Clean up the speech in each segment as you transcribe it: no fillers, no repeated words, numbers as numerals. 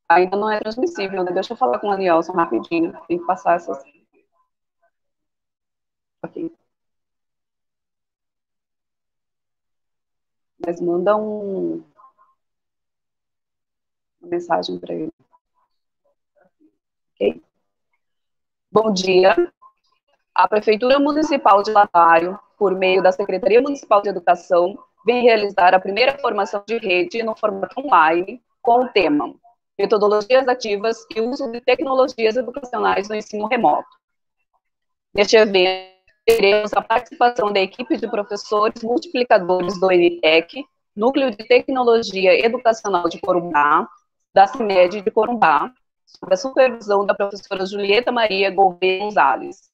Ainda não é transmissível, né? Deixa eu falar com o Anielson rapidinho. Tem que passar essas. Ok. Mas manda uma mensagem para ele. Ok? Bom dia. A Prefeitura Municipal de Latário, por meio da Secretaria Municipal de Educação, vem realizar a primeira formação de rede no formato online com o tema Metodologias Ativas e Uso de Tecnologias Educacionais no Ensino Remoto. Neste evento, teremos a participação da equipe de professores multiplicadores do NTEC, Núcleo de Tecnologia Educacional de Corumbá, da CIMED de Corumbá, sob a supervisão da professora Julieta Maria Gouveia Gonzalez.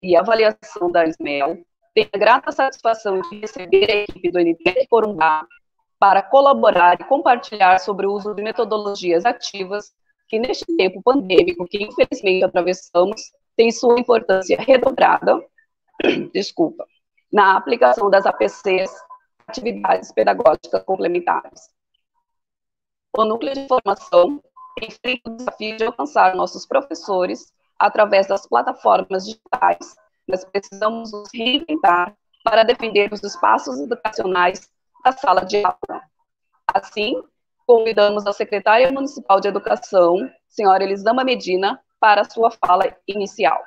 E avaliação da SMEL, tenho a grata satisfação de receber a equipe do NTEC Corumbá para colaborar e compartilhar sobre o uso de metodologias ativas que, neste tempo pandêmico que infelizmente atravessamos, tem sua importância redobrada, na aplicação das APCs, atividades pedagógicas complementares. O núcleo de formação enfrenta o desafio de alcançar nossos professores através das plataformas digitais. Nós precisamos nos reinventar para defender os espaços educacionais da sala de aula. Assim, convidamos a secretária municipal de Educação, senhora Elisama Medina, para a sua fala inicial.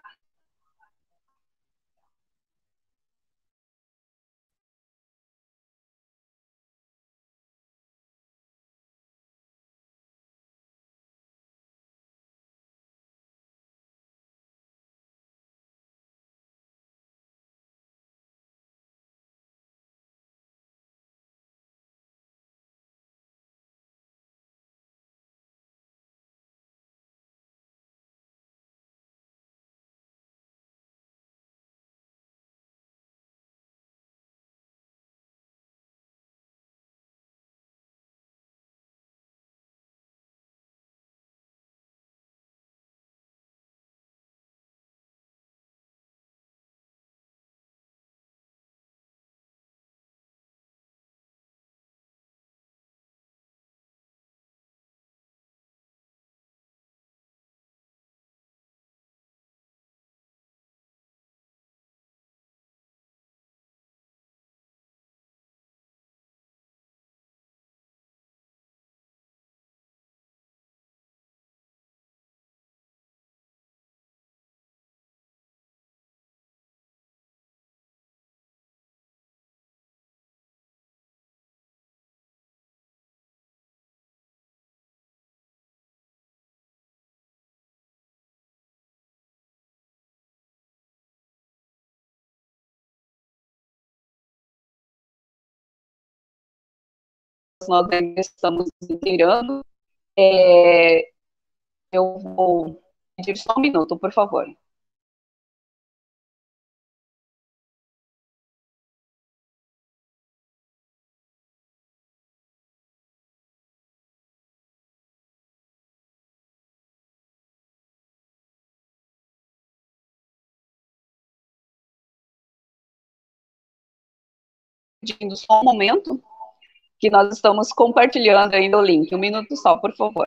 Nós ainda estamos inteirando. Eu vou pedir só um minuto, por favor. Pedindo só um momento, que nós estamos compartilhando ainda o link. Um minuto só, por favor.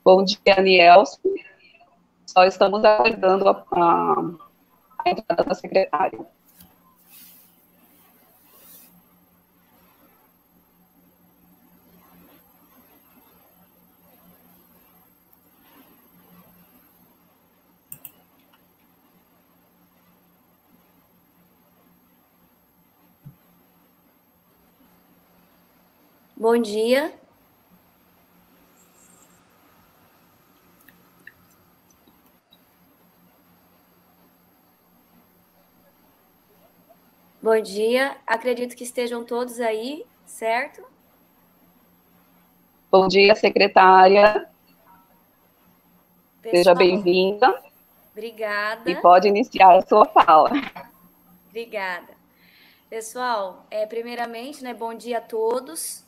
Bom dia, Nielson. Só estamos aguardando a entrada da secretária. Bom dia. Bom dia. Acredito que estejam todos aí, certo? Bom dia, secretária. Pessoal, seja bem-vinda. Obrigada. E pode iniciar a sua fala. Obrigada. Pessoal, primeiramente, bom dia a todos.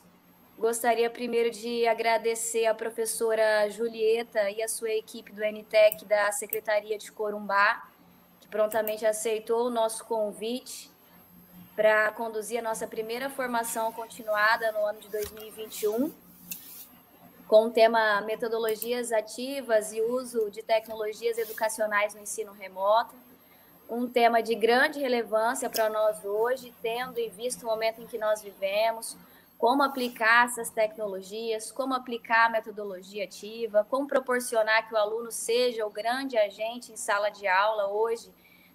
Gostaria primeiro de agradecer a professora Julieta e a sua equipe do NTEC da Secretaria de Corumbá, que prontamente aceitou o nosso convite para conduzir a nossa primeira formação continuada no ano de 2021, com o tema Metodologias Ativas e Uso de Tecnologias Educacionais no Ensino Remoto, um tema de grande relevância para nós hoje, tendo em vista o momento em que nós vivemos, como aplicar essas tecnologias, como aplicar a metodologia ativa, como proporcionar que o aluno seja o grande agente em sala de aula hoje,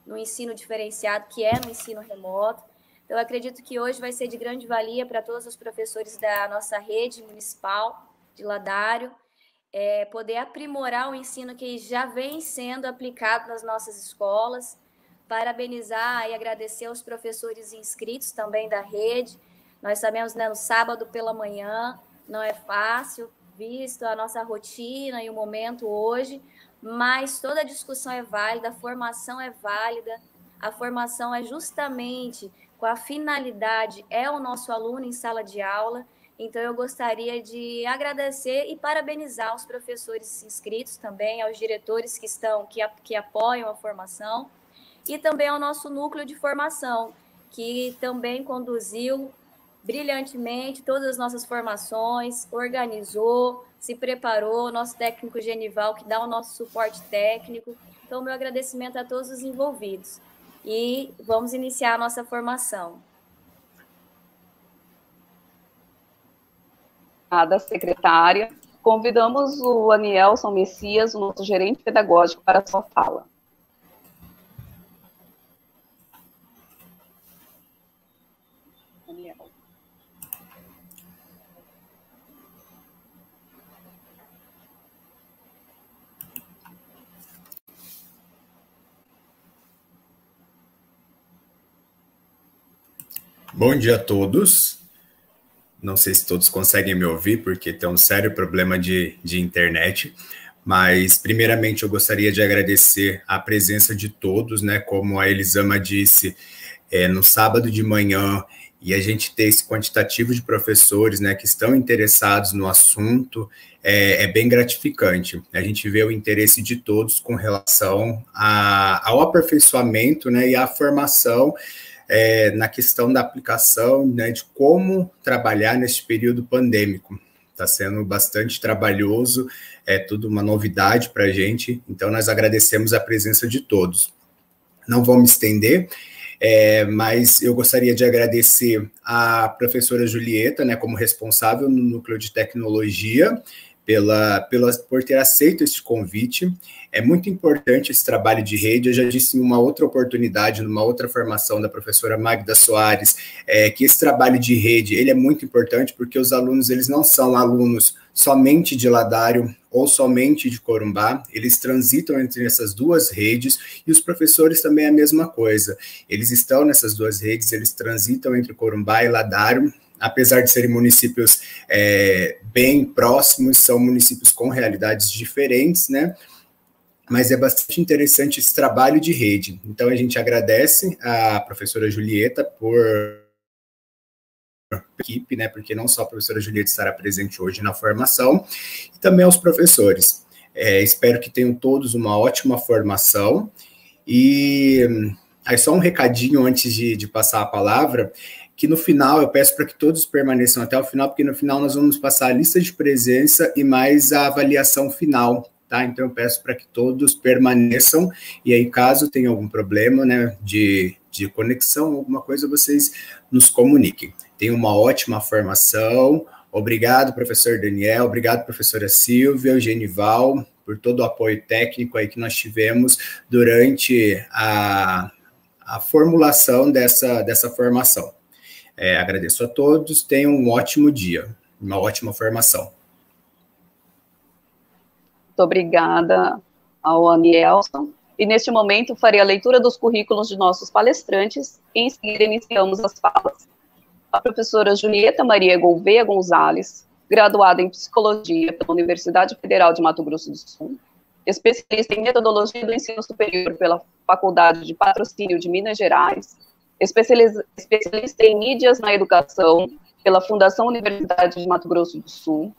no ensino diferenciado, que é no ensino remoto. Então, eu acredito que hoje vai ser de grande valia para todos os professores da nossa rede municipal de Ladário, poder aprimorar o ensino que já vem sendo aplicado nas nossas escolas, parabenizar e agradecer aos professores inscritos também da rede. Nós sabemos, no sábado pela manhã, não é fácil, visto a nossa rotina e o momento hoje, mas toda a discussão é válida, a formação é válida, a formação é justamente com a finalidade, é o nosso aluno em sala de aula. Então, eu gostaria de agradecer e parabenizar os professores inscritos também, aos diretores que apoiam a formação, e também ao nosso núcleo de formação, que também conduziu brilhantemente todas as nossas formações, organizou, se preparou, nosso técnico Genival, que dá o nosso suporte técnico. Então, meu agradecimento a todos os envolvidos. E vamos iniciar a nossa formação. Da secretária. Convidamos o Anielson Messias, o nosso gerente pedagógico, para a sua fala. Bom dia a todos. Não sei se todos conseguem me ouvir, porque tem um sério problema de internet, mas primeiramente eu gostaria de agradecer a presença de todos, né? Como a Elisama disse, no sábado de manhã, e a gente ter esse quantitativo de professores, né, que estão interessados no assunto, é bem gratificante. A gente vê o interesse de todos com relação ao aperfeiçoamento, né, e à formação na questão da aplicação, né, de como trabalhar nesse período pandêmico. Está sendo bastante trabalhoso, é tudo uma novidade para a gente, então nós agradecemos a presença de todos. Não vou me estender, mas eu gostaria de agradecer à professora Julieta, né, como responsável no Núcleo de Tecnologia, por ter aceito esse convite. É muito importante esse trabalho de rede. Eu já disse em uma outra oportunidade, numa outra formação da professora Magda Soares, que esse trabalho de rede ele é muito importante, porque os alunos eles não são alunos somente de Ladário ou somente de Corumbá, eles transitam entre essas duas redes, e os professores também é a mesma coisa. Eles estão nessas duas redes, eles transitam entre Corumbá e Ladário, apesar de serem municípios bem próximos, são municípios com realidades diferentes, né? Mas é bastante interessante esse trabalho de rede. Então, a gente agradece à professora Julieta por equipe, né? Porque não só a professora Julieta estará presente hoje na formação, e também aos professores. Espero que tenham todos uma ótima formação. E aí, só um recadinho antes de passar a palavra, que no final, eu peço para que todos permaneçam até o final, porque no final nós vamos passar a lista de presença e mais a avaliação final, tá? Então eu peço para que todos permaneçam, e aí caso tenha algum problema, né, de conexão, alguma coisa, vocês nos comuniquem. Tenham uma ótima formação. Obrigado, professor Daniel, obrigado, professora Silvia, Genival, por todo o apoio técnico aí que nós tivemos durante a formulação dessa formação. Agradeço a todos, tenham um ótimo dia, uma ótima formação. Muito obrigada ao Anielson. E neste momento farei a leitura dos currículos de nossos palestrantes, e em seguida iniciamos as falas. A professora Julieta Maria Gouveia Gonzalez, graduada em Psicologia pela Universidade Federal de Mato Grosso do Sul, especialista em Metodologia do Ensino Superior pela Faculdade de Patrocínio de Minas Gerais, especialista em Mídias na Educação pela Fundação Universidade de Mato Grosso do Sul,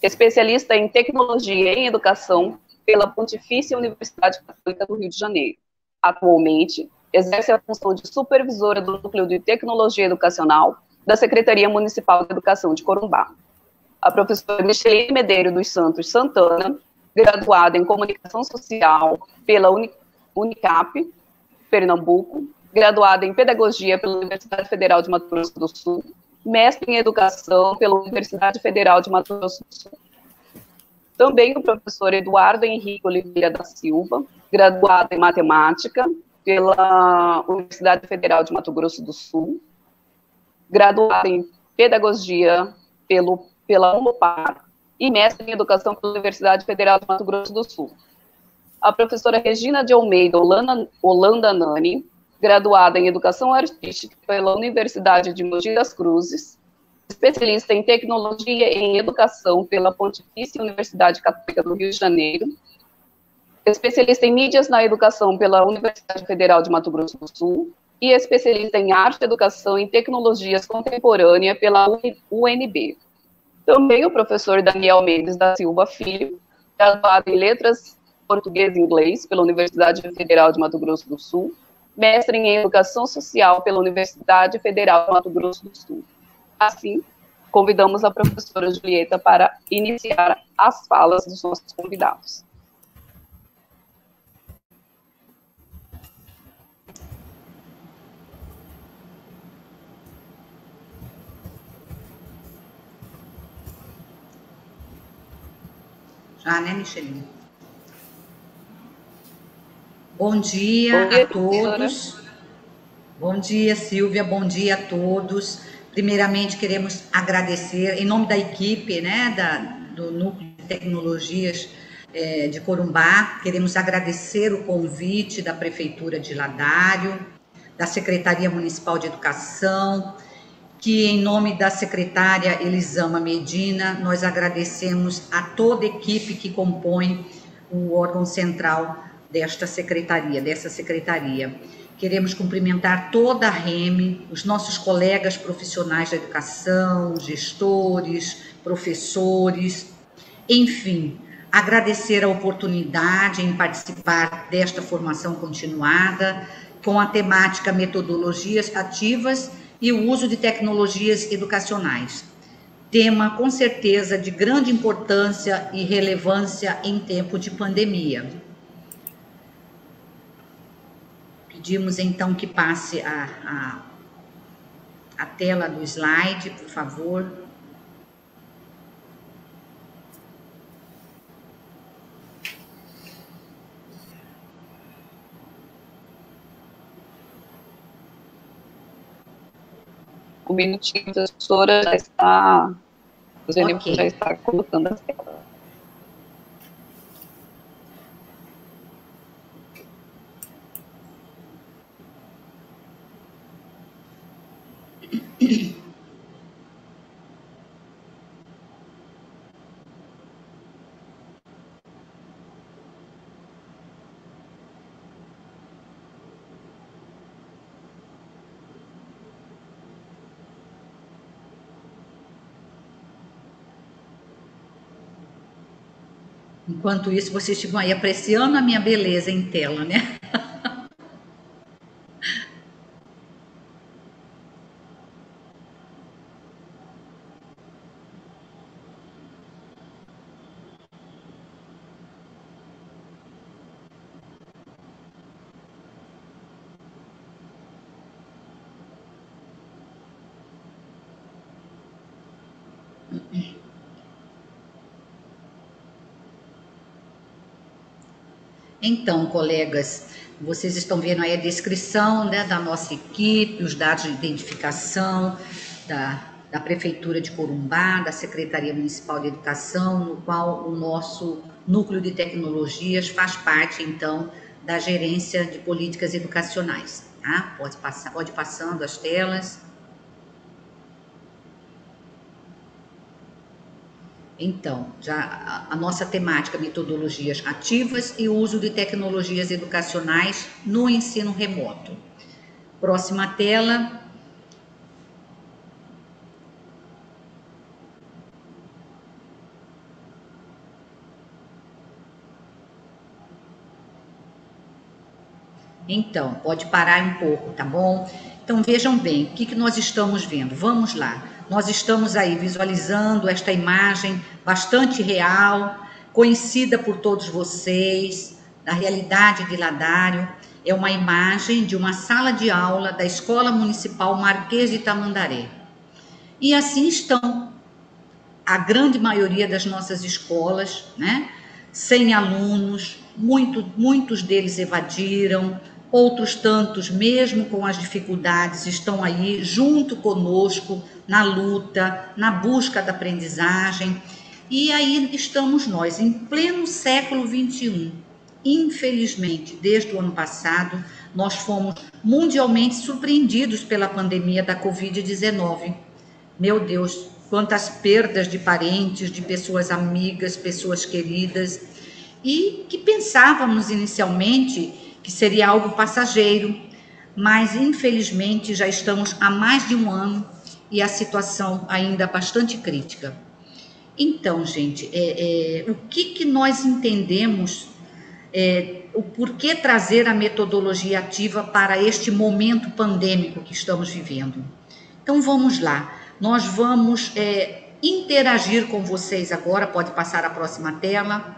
especialista em Tecnologia em Educação pela Pontifícia Universidade Católica do Rio de Janeiro. Atualmente, exerce a função de supervisora do Núcleo de Tecnologia Educacional da Secretaria Municipal de Educação de Corumbá. A professora Micheline Medeiros dos Santos Santana, graduada em Comunicação Social pela Unicap, Pernambuco, graduada em Pedagogia pela Universidade Federal de Mato Grosso do Sul, mestre em Educação pela Universidade Federal de Mato Grosso do Sul. Também o professor Eduardo Henrique Oliveira da Silva, graduado em Matemática pela Universidade Federal de Mato Grosso do Sul, graduado em Pedagogia pela UNOPAR e mestre em Educação pela Universidade Federal de Mato Grosso do Sul. A professora Regina de Almeida Holanda Nani, graduada em Educação Artística pela Universidade de Mogi das Cruzes, especialista em Tecnologia em Educação pela Pontifícia Universidade Católica do Rio de Janeiro, especialista em Mídias na Educação pela Universidade Federal de Mato Grosso do Sul e especialista em Arte, Educação e Tecnologias Contemporâneas pela UNB. Também o professor Daniel Mendes da Silva Filho, graduado em Letras Português e Inglês pela Universidade Federal de Mato Grosso do Sul, mestre em Educação Social pela Universidade Federal de Mato Grosso do Sul. Assim, convidamos a professora Julieta para iniciar as falas dos nossos convidados. Já, né, Micheline? Bom dia a todos. Bom dia, Silvia. Bom dia a todos. Primeiramente, queremos agradecer, em nome da equipe, né, do Núcleo de Tecnologias de Corumbá, queremos agradecer o convite da Prefeitura de Ladário, da Secretaria Municipal de Educação, que em nome da secretária Elisama Medina, nós agradecemos a toda a equipe que compõe o órgão central dessa secretaria. Queremos cumprimentar toda a REME, os nossos colegas profissionais da educação, gestores, professores, enfim, agradecer a oportunidade em participar desta formação continuada com a temática Metodologias Ativas e o uso de tecnologias educacionais. Tema, com certeza, de grande importância e relevância em tempo de pandemia. Pedimos, então, que passe a tela do slide, por favor. Um minutinho, a professora já está, Okay. já está colocando as telas. Enquanto isso, vocês estivam aí apreciando a minha beleza em tela, né? Então, colegas, vocês estão vendo aí a descrição, né, da nossa equipe, os dados de identificação da Prefeitura de Corumbá, da Secretaria Municipal de Educação, no qual o nosso Núcleo de Tecnologias faz parte, então, da Gerência de Políticas Educacionais. Tá? Pode passando as telas. Então, já a nossa temática, metodologias ativas e uso de tecnologias educacionais no ensino remoto. Próxima tela. Então, pode parar um pouco, tá bom? Então, vejam bem, o que nós estamos vendo? Vamos lá. Nós estamos aí visualizando esta imagem bastante real, conhecida por todos vocês, da realidade de Ladário. É uma imagem de uma sala de aula da Escola Municipal Marquês de Tamandaré. E assim estão a grande maioria das nossas escolas, né? Sem alunos, muitos deles evadiram, outros tantos, mesmo com as dificuldades, estão aí junto conosco na luta, na busca da aprendizagem. E aí estamos nós, em pleno século XXI. Infelizmente, desde o ano passado, nós fomos mundialmente surpreendidos pela pandemia da Covid-19. Meu Deus, quantas perdas de parentes, de pessoas amigas, pessoas queridas, e que pensávamos inicialmente que seria algo passageiro, mas infelizmente já estamos há mais de um ano e a situação ainda bastante crítica. Então, gente, o que nós entendemos, o porquê trazer a metodologia ativa para este momento pandêmico que estamos vivendo? Então, vamos lá. Nós vamos interagir com vocês agora, pode passar a próxima tela.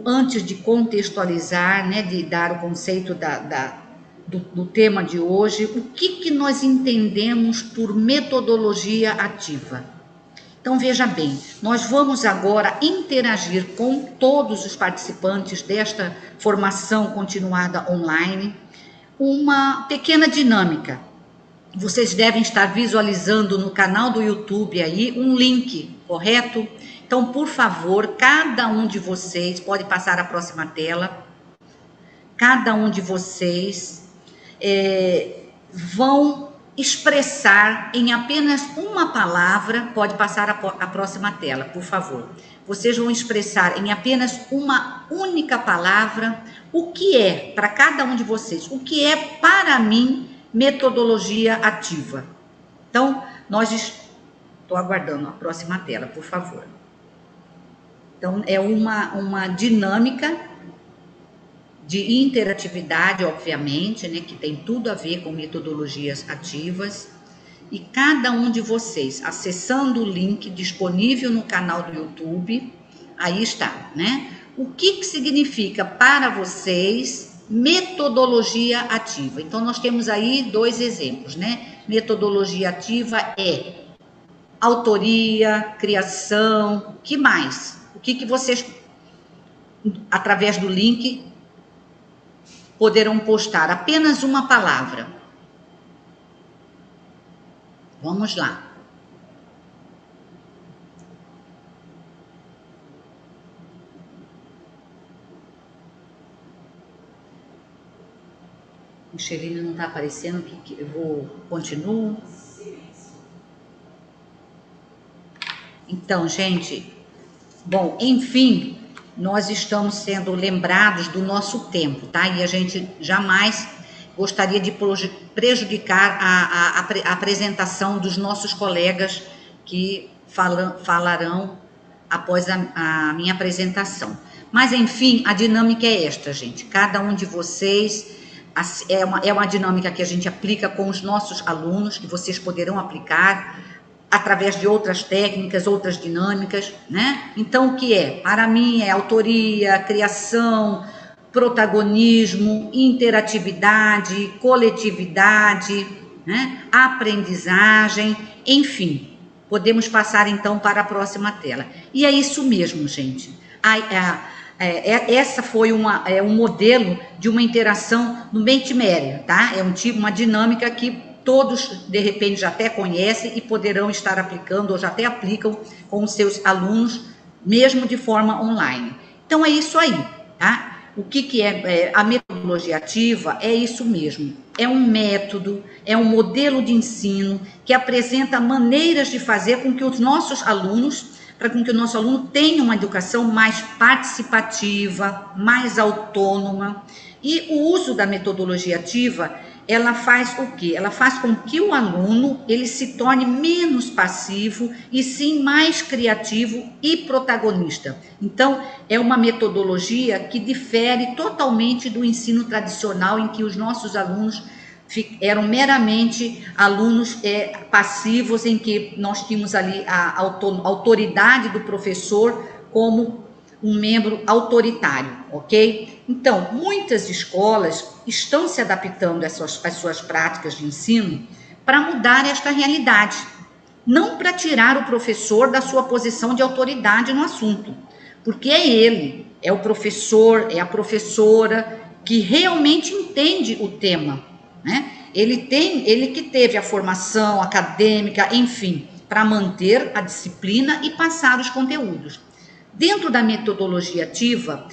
Antes de contextualizar, né, de dar o conceito do tema de hoje, o que nós entendemos por metodologia ativa? Então, veja bem, nós vamos agora interagir com todos os participantes desta formação continuada online, uma pequena dinâmica. Vocês devem estar visualizando no canal do YouTube aí um link, correto? Então, por favor, cada um de vocês, pode passar a próxima tela, cada um de vocês vão expressar em apenas uma palavra, pode passar a próxima tela, por favor. Vocês vão expressar em apenas uma única palavra o que é, para cada um de vocês, o que é para mim metodologia ativa. Então, estou aguardando a próxima tela, por favor. Então, é uma dinâmica de interatividade, obviamente, né, que tem tudo a ver com metodologias ativas. E cada um de vocês, acessando o link disponível no canal do YouTube, aí está, né? O que significa para vocês metodologia ativa? Então, nós temos aí 2 exemplos, né? Metodologia ativa é autoria, criação, que mais? O que vocês, através do link, poderão postar? Apenas uma palavra. Vamos lá. Micheline não está aparecendo, eu vou continuo. Então, gente, bom, enfim, nós estamos sendo lembrados do nosso tempo, tá? E a gente jamais gostaria de prejudicar a apresentação dos nossos colegas que falarão após a minha apresentação. Mas, enfim, a dinâmica é esta, gente. Cada um de vocês, é uma dinâmica que a gente aplica com os nossos alunos, que vocês poderão aplicar através de outras técnicas, outras dinâmicas, né? Então, o que é? Para mim, é autoria, criação, protagonismo, interatividade, coletividade, né? Aprendizagem, enfim. Podemos passar, então, para a próxima tela. E é isso mesmo, gente. Essa foi um modelo de uma interação no Mentimeter, tá? É uma dinâmica que todos, de repente, já até conhecem e poderão estar aplicando, ou já até aplicam com os seus alunos, mesmo de forma online. Então, é isso aí, tá? O que é a metodologia ativa? É isso mesmo. É um método, é um modelo de ensino que apresenta maneiras de fazer com que os nossos alunos, para que o nosso aluno tenha uma educação mais participativa, mais autônoma. E o uso da metodologia ativa, ela faz o quê? Ela faz com que o aluno ele se torne menos passivo e sim mais criativo e protagonista. Então, é uma metodologia que difere totalmente do ensino tradicional em que os nossos alunos eram meramente alunos passivos, em que nós tínhamos ali a autoridade do professor como um membro autoritário, ok? Então, muitas escolas estão se adaptando às suas práticas de ensino para mudar esta realidade, não para tirar o professor da sua posição de autoridade no assunto, porque é ele, é o professor, é a professora que realmente entende o tema, né? Ele que teve a formação acadêmica, enfim, para manter a disciplina e passar os conteúdos. Dentro da metodologia ativa,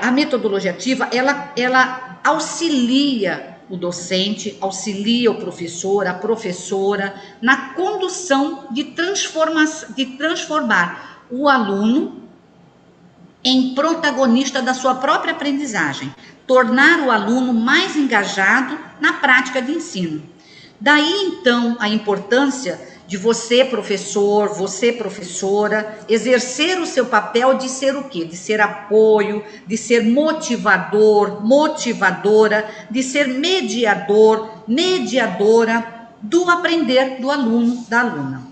a metodologia ativa, ela auxilia o docente, auxilia o professor, a professora, na condução de transformar o aluno em protagonista da sua própria aprendizagem, tornar o aluno mais engajado na prática de ensino. Daí, então, a importância de você, professor, você, professora, exercer o seu papel de ser o quê? De ser apoio, de ser motivador, motivadora, de ser mediador, mediadora do aprender do aluno, da aluna.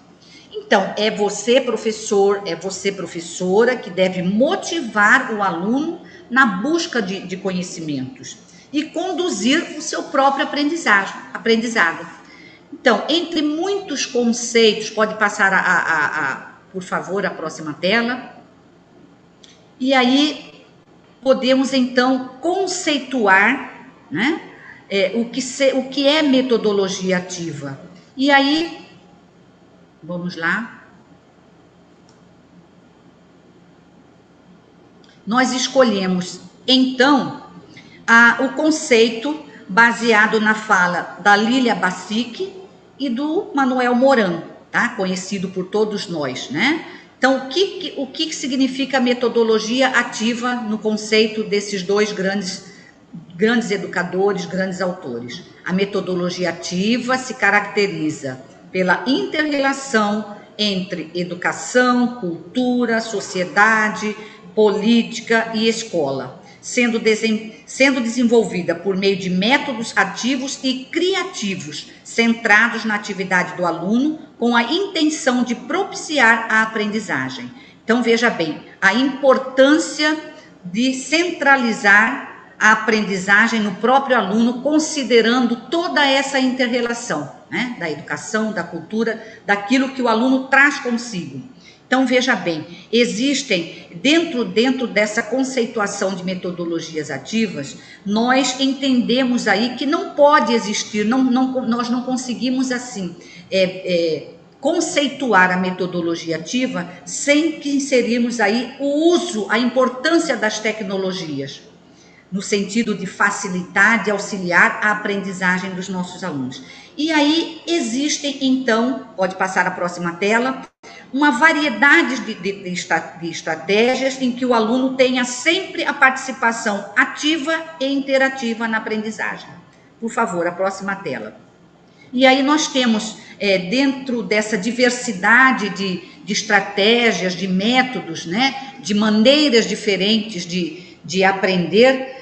Então, é você, professor, é você, professora, que deve motivar o aluno na busca de conhecimentos e conduzir o seu próprio aprendizado. Então, entre muitos conceitos, pode passar, por favor, a próxima tela. E aí, podemos, então, conceituar, né, o que é metodologia ativa. E aí, vamos lá. Nós escolhemos, então, o conceito baseado na fala da Lilia Basic e do Manuel Moran, tá? Conhecido por todos nós, né? Então, o que significa metodologia ativa no conceito desses dois grandes educadores, grandes autores? A metodologia ativa se caracteriza pela inter-relação entre educação, cultura, sociedade, política e escola, sendo desenvolvida por meio de métodos ativos e criativos, centrados na atividade do aluno, com a intenção de propiciar a aprendizagem. Então, veja bem, a importância de centralizar a aprendizagem no próprio aluno, considerando toda essa inter-relação, né, da educação, da cultura, daquilo que o aluno traz consigo. Então, veja bem, existem, dentro dessa conceituação de metodologias ativas, nós entendemos aí que não pode existir, nós não conseguimos, assim, conceituar a metodologia ativa sem que inserirmos aí o uso, a importância das tecnologias, no sentido de facilitar, de auxiliar a aprendizagem dos nossos alunos. E aí existem, então, pode passar a próxima tela, uma variedade de estratégias em que o aluno tenha sempre a participação ativa e interativa na aprendizagem. Por favor, a próxima tela. E aí nós temos, dentro dessa diversidade de estratégias, de métodos, né, de maneiras diferentes de aprender,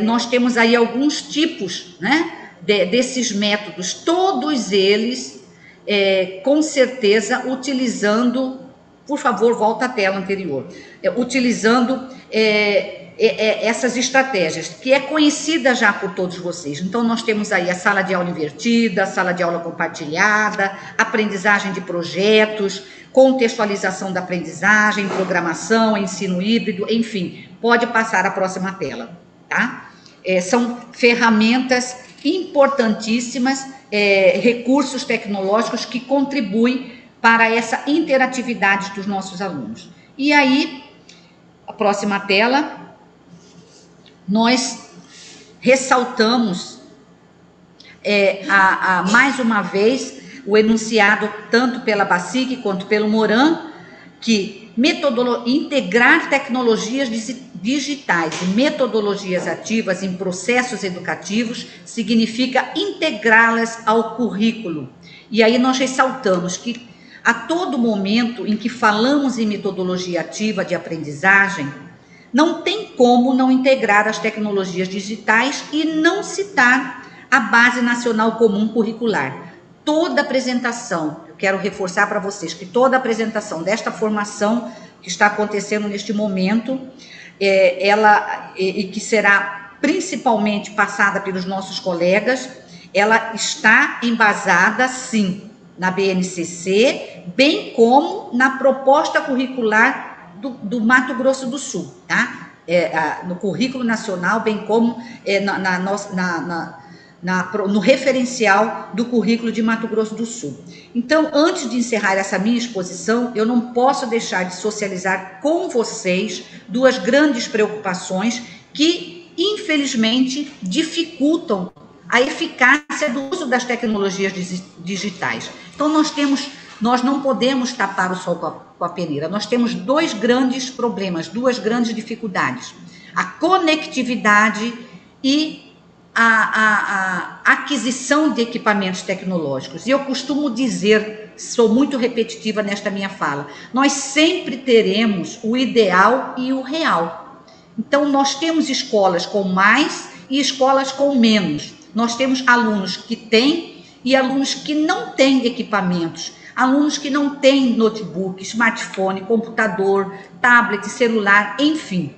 nós temos aí alguns tipos, né, desses métodos, todos eles, com certeza, utilizando, por favor, volta à tela anterior, utilizando essas estratégias, que é conhecida já por todos vocês. Então, nós temos aí a sala de aula invertida, a sala de aula compartilhada, aprendizagem de projetos, contextualização da aprendizagem, programação, ensino híbrido, enfim, pode passar a próxima tela, tá? São ferramentas importantíssimas, recursos tecnológicos que contribuem para essa interatividade dos nossos alunos. E aí, a próxima tela, nós ressaltamos mais uma vez o enunciado tanto pela Bassic quanto pelo Moran, que integrar tecnologias digitais e metodologias ativas em processos educativos significa integrá-las ao currículo. E aí nós ressaltamos que a todo momento em que falamos em metodologia ativa de aprendizagem, não tem como não integrar as tecnologias digitais e não citar a Base Nacional Comum Curricular. Toda apresentação, eu quero reforçar para vocês que toda apresentação desta formação que está acontecendo neste momento, e que será principalmente passada pelos nossos colegas, ela está embasada, sim, na BNCC, bem como na proposta curricular do Mato Grosso do Sul, tá? No currículo nacional, bem como no referencial do currículo de Mato Grosso do Sul. Então, antes de encerrar essa minha exposição, eu não posso deixar de socializar com vocês duas grandes preocupações que, infelizmente, dificultam a eficácia do uso das tecnologias digitais. Então, nós não podemos tapar o sol com a peneira. Nós temos dois grandes problemas, duas grandes dificuldades. A conectividade e a aquisição de equipamentos tecnológicos. E eu costumo dizer, sou muito repetitiva nesta minha fala, nós sempre teremos o ideal e o real. Então, nós temos escolas com mais e escolas com menos. Nós temos alunos que têm e alunos que não têm equipamentos, alunos que não têm notebook, smartphone, computador, tablet, celular, enfim.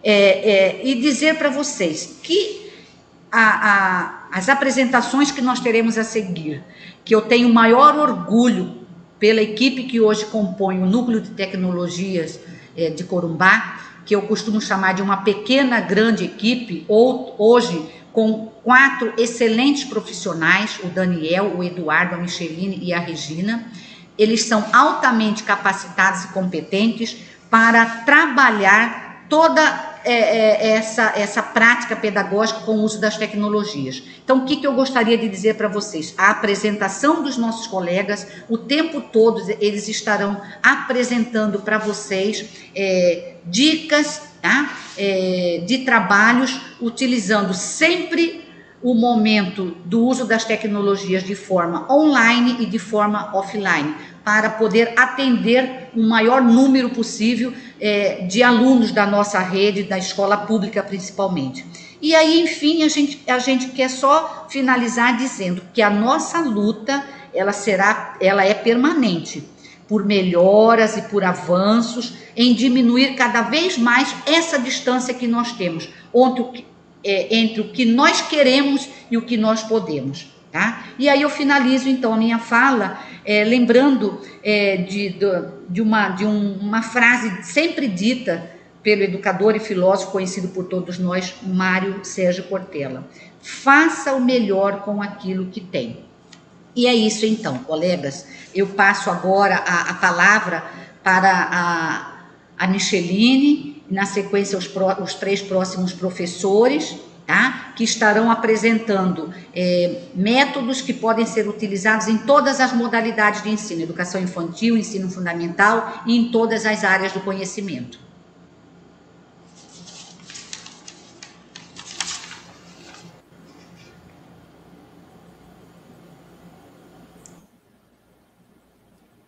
E dizer para vocês que as apresentações que nós teremos a seguir, que eu tenho maior orgulho pela equipe que hoje compõe o Núcleo de Tecnologias de Corumbá, que eu costumo chamar de uma pequena grande equipe, hoje com 4 excelentes profissionais, o Daniel, o Eduardo, a Micheline e a Regina. Eles são altamente capacitados e competentes para trabalhar toda essa prática pedagógica com o uso das tecnologias. Então, o que eu gostaria de dizer para vocês? A apresentação dos nossos colegas, o tempo todo eles estarão apresentando para vocês dicas, tá? De trabalhos, utilizando sempre o momento do uso das tecnologias de forma online e de forma offline, para poder atender o maior número possível de alunos da nossa rede, da escola pública principalmente. E aí, enfim, a gente quer só finalizar dizendo que a nossa luta, ela é permanente, por melhoras e por avanços, em diminuir cada vez mais essa distância que nós temos entre o que nós queremos e o que nós podemos. Tá? E aí eu finalizo então a minha fala lembrando de uma frase sempre dita pelo educador e filósofo conhecido por todos nós, Mário Sérgio Cortella: faça o melhor com aquilo que tem. E é isso então, colegas. Eu passo agora a palavra para a Micheline, na sequência os 3 próximos professores, tá? Que estarão apresentando métodos que podem ser utilizados em todas as modalidades de ensino, educação infantil, ensino fundamental e em todas as áreas do conhecimento.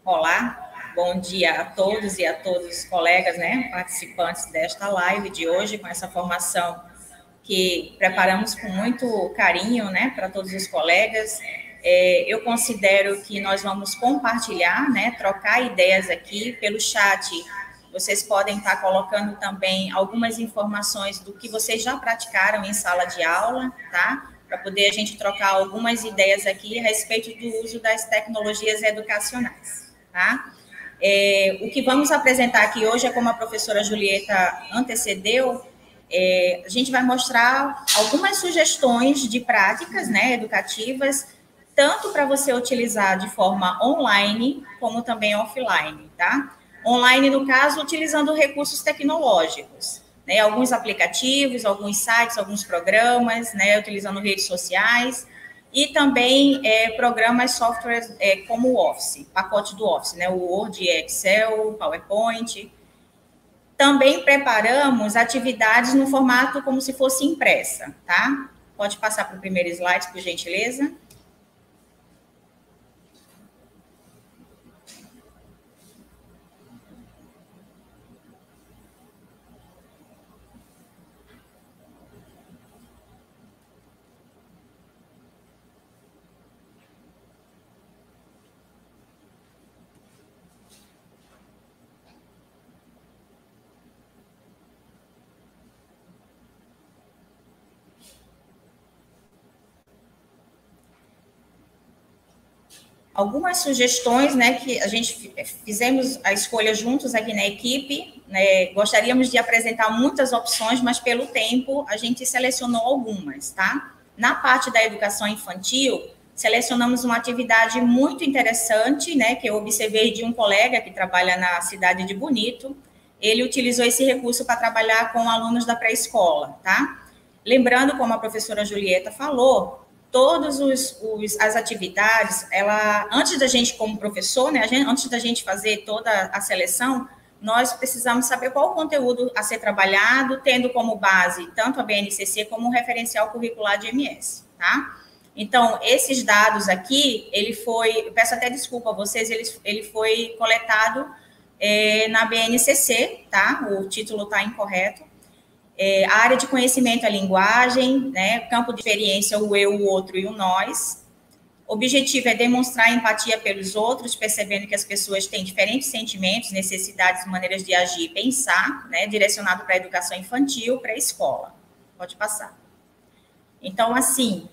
Olá, bom dia a todos e a todos os colegas, né, participantes desta live de hoje, com essa formação que preparamos com muito carinho, né, para todos os colegas. Eu considero que nós vamos compartilhar, né, trocar ideias aqui pelo chat vocês podem estar colocando também algumas informações do que vocês já praticaram em sala de aula, tá? Para poder a gente trocar algumas ideias aqui a respeito do uso das tecnologias educacionais, tá? O que vamos apresentar aqui hoje é, como a professora Julieta antecedeu, a gente vai mostrar algumas sugestões de práticas, né, educativas, tanto para você utilizar de forma online, como também offline, tá? Online, no caso, utilizando recursos tecnológicos, né, alguns aplicativos, alguns sites, alguns programas, né, utilizando redes sociais, e também programas, softwares como o Office, pacote do Office, né, o Word, Excel, PowerPoint. Também preparamos atividades no formato como se fosse impressa, tá? Pode passar para o primeiro slide, por gentileza. Algumas sugestões, né, que a gente fizemos a escolha juntos aqui na equipe, né, gostaríamos de apresentar muitas opções, mas pelo tempo a gente selecionou algumas, tá? Na parte da educação infantil, selecionamos uma atividade muito interessante, né, que eu observei de um colega que trabalha na cidade de Bonito. Ele utilizou esse recurso para trabalhar com alunos da pré-escola, tá? Lembrando, como a professora Julieta falou, todas as atividades, antes da gente, como professor, né, antes da gente fazer toda a seleção, nós precisamos saber qual o conteúdo a ser trabalhado, tendo como base tanto a BNCC como o referencial curricular de MS, tá? Então, esses dados aqui, eu peço até desculpa a vocês, ele foi coletado na BNCC, tá? O título está incorreto. A área de conhecimento é a linguagem, né? Campo de experiência, o eu, o outro e o nós. O objetivo é demonstrar empatia pelos outros, percebendo que as pessoas têm diferentes sentimentos, necessidades, maneiras de agir e pensar, né? Direcionado para a educação infantil, pré-escola. Pode passar. Então, assim,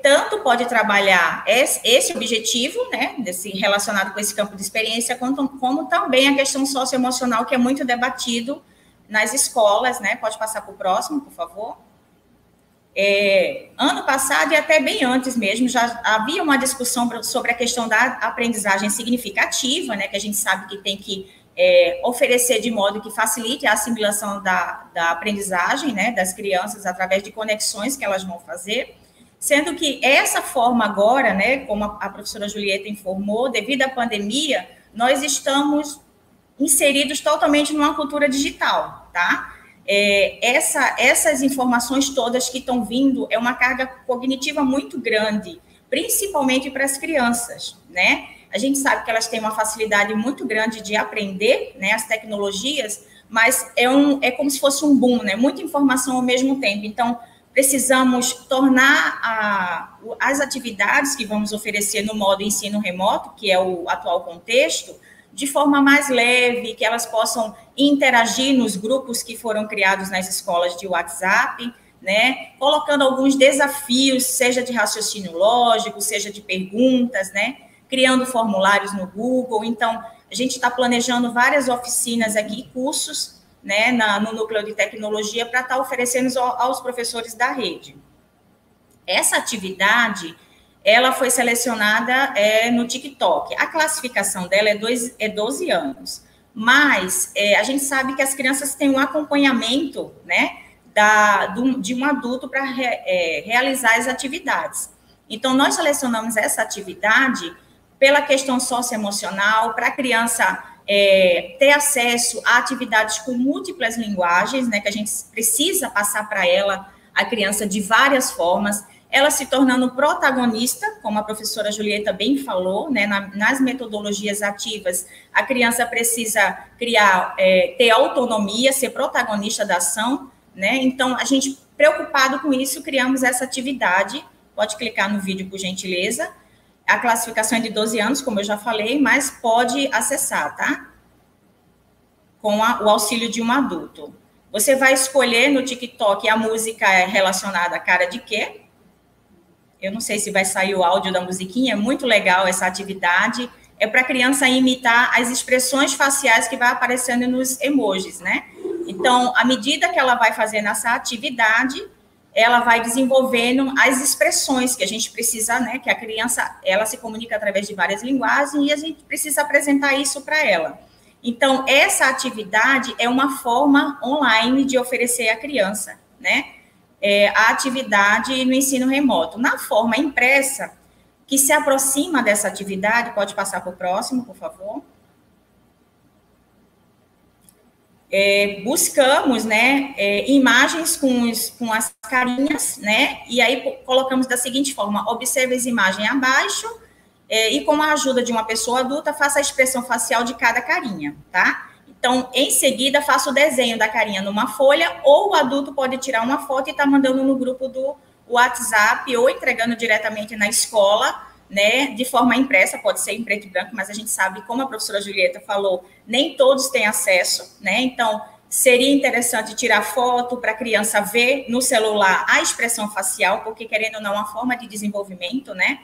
tanto pode trabalhar esse objetivo, né? Relacionado com esse campo de experiência, como também a questão socioemocional, que é muito debatido nas escolas, né? Pode passar para o próximo, por favor. Ano passado, e até bem antes mesmo, já havia uma discussão sobre a questão da aprendizagem significativa, né? Que a gente sabe que tem que oferecer de modo que facilite a assimilação da aprendizagem, né? Das crianças, através de conexões que elas vão fazer. Sendo que essa forma agora, né? Como a professora Julieta informou, devido à pandemia, nós estamos inseridos totalmente numa cultura digital, tá? Essas informações todas que estão vindo é uma carga cognitiva muito grande, principalmente para as crianças, né? A gente sabe que elas têm uma facilidade muito grande de aprender, né, as tecnologias, mas é como se fosse um boom, né? Muita informação ao mesmo tempo. Então, precisamos tornar as atividades que vamos oferecer no modo ensino remoto, que é o atual contexto, de forma mais leve, que elas possam interagir nos grupos que foram criados nas escolas de WhatsApp, né? Colocando alguns desafios, seja de raciocínio lógico, seja de perguntas, né? Criando formulários no Google. Então, a gente está planejando várias oficinas aqui, cursos, né, no núcleo de tecnologia, para estar oferecendo aos professores da rede. Essa atividade, ela foi selecionada no TikTok. A classificação dela é 12 anos. Mas a gente sabe que as crianças têm um acompanhamento, né, de um adulto para realizar as atividades. Então, nós selecionamos essa atividade pela questão socioemocional, para a criança ter acesso a atividades com múltiplas linguagens, né, que a gente precisa passar para ela, a criança, de várias formas, ela se tornando protagonista, como a professora Julieta bem falou, né, nas metodologias ativas, a criança precisa ter autonomia, ser protagonista da ação, né? Então, a gente, preocupado com isso, criamos essa atividade. Pode clicar no vídeo, por gentileza. A classificação é de 12 anos, como eu já falei, mas pode acessar, tá? com o auxílio de um adulto. Você vai escolher no TikTok a música relacionada à cara de quê? Eu não sei se vai sair o áudio da musiquinha, é muito legal essa atividade. É para a criança imitar as expressões faciais que vai aparecendo nos emojis, né? Então, à medida que ela vai fazendo essa atividade, ela vai desenvolvendo as expressões que a gente precisa, né? Que a criança, ela se comunica através de várias linguagens e a gente precisa apresentar isso para ela. Então, essa atividade é uma forma online de oferecer à criança, né? A atividade no ensino remoto. Na forma impressa, que se aproxima dessa atividade, pode passar para o próximo, por favor. Buscamos, né, imagens com as carinhas, né, e aí colocamos da seguinte forma: observe as imagens abaixo e com a ajuda de uma pessoa adulta, faça a expressão facial de cada carinha, tá? Então, em seguida, faça o desenho da carinha numa folha, ou o adulto pode tirar uma foto e tá mandando no grupo do WhatsApp ou entregando diretamente na escola, né, de forma impressa, pode ser em preto e branco, mas a gente sabe, como a professora Julieta falou, nem todos têm acesso, né, então seria interessante tirar foto para a criança ver no celular a expressão facial, porque querendo ou não, é uma forma de desenvolvimento, né,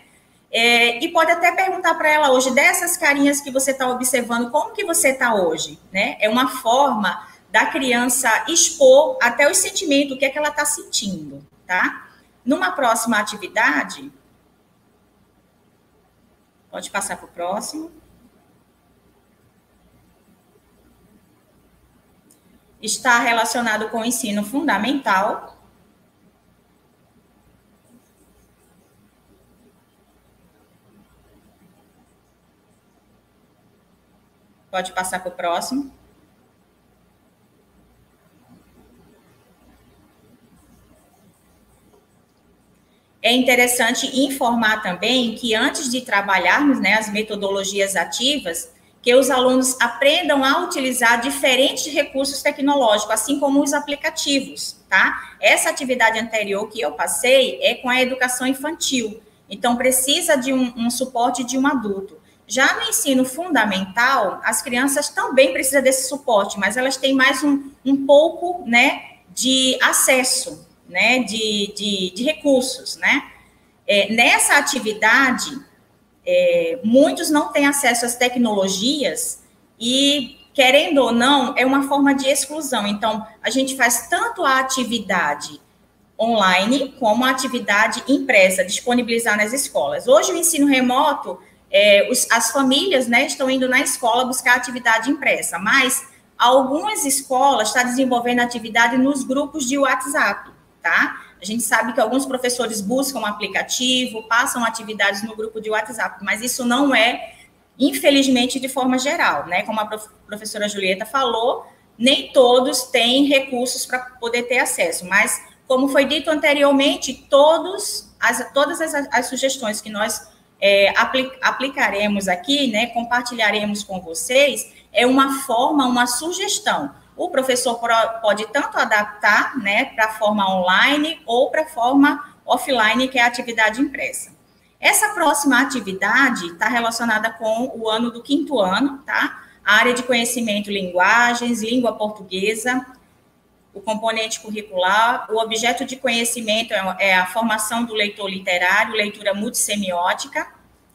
e pode até perguntar para ela hoje, dessas carinhas que você está observando, como que você está hoje, né, é uma forma da criança expor até os sentimentos, o que é que ela está sentindo, tá? Numa próxima atividade, pode passar para o próximo. Está relacionado com o ensino fundamental. Pode passar para o próximo. É interessante informar também que antes de trabalharmos, né, as metodologias ativas, que os alunos aprendam a utilizar diferentes recursos tecnológicos, assim como os aplicativos, tá? Essa atividade anterior que eu passei é com a educação infantil, então precisa de um suporte de um adulto. Já no ensino fundamental, as crianças também precisam desse suporte, mas elas têm mais um pouco, né, de acesso, né, de recursos, né? Nessa atividade, muitos não têm acesso às tecnologias e, querendo ou não, é uma forma de exclusão. Então, a gente faz tanto a atividade online como a atividade impressa, disponibilizar nas escolas. Hoje, o ensino remoto, as famílias, né, estão indo na escola buscar atividade impressa, mas algumas escolas estão desenvolvendo atividade nos grupos de WhatsApp, tá? A gente sabe que alguns professores buscam um aplicativo, passam atividades no grupo de WhatsApp, mas isso não é, infelizmente, de forma geral, né? Como a professora Julieta falou, nem todos têm recursos para poder ter acesso, mas, como foi dito anteriormente, todas as sugestões que nós aplicaremos aqui, né, compartilharemos com vocês, é uma forma, uma sugestão. O professor pode tanto adaptar, né, para a forma online ou para a forma offline, que é a atividade impressa. Essa próxima atividade está relacionada com o ano do 5º ano, tá? A área de conhecimento, linguagens, língua portuguesa, o componente curricular, o objeto de conhecimento é a formação do leitor literário, leitura multissemiótica.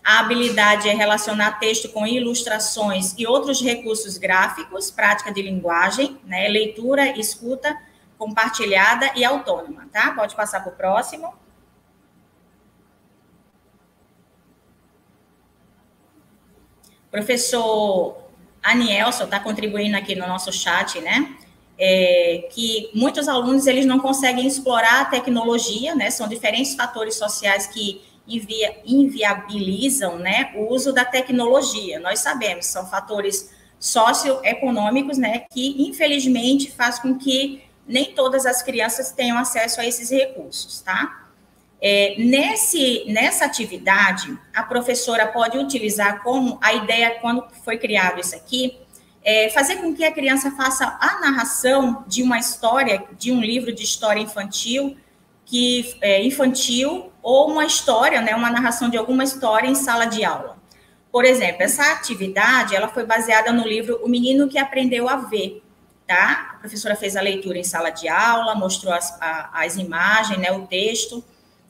A habilidade é relacionar texto com ilustrações e outros recursos gráficos, prática de linguagem, né, leitura, escuta, compartilhada e autônoma, tá? Pode passar para o próximo. Professor Anielson está contribuindo aqui no nosso chat, né? Que muitos alunos, eles não conseguem explorar a tecnologia, né? São diferentes fatores sociais que inviabilizam, né, o uso da tecnologia. Nós sabemos, são fatores socioeconômicos, né, que infelizmente faz com que nem todas as crianças tenham acesso a esses recursos, tá? Nessa atividade, a professora pode utilizar como a ideia, quando foi criado isso aqui, fazer com que a criança faça a narração de uma história, de um livro de história infantil, infantil, ou uma história, né, uma narração de alguma história em sala de aula. Por exemplo, essa atividade, ela foi baseada no livro O Menino que Aprendeu a Ver, tá? A professora fez a leitura em sala de aula, mostrou as imagens, né, o texto.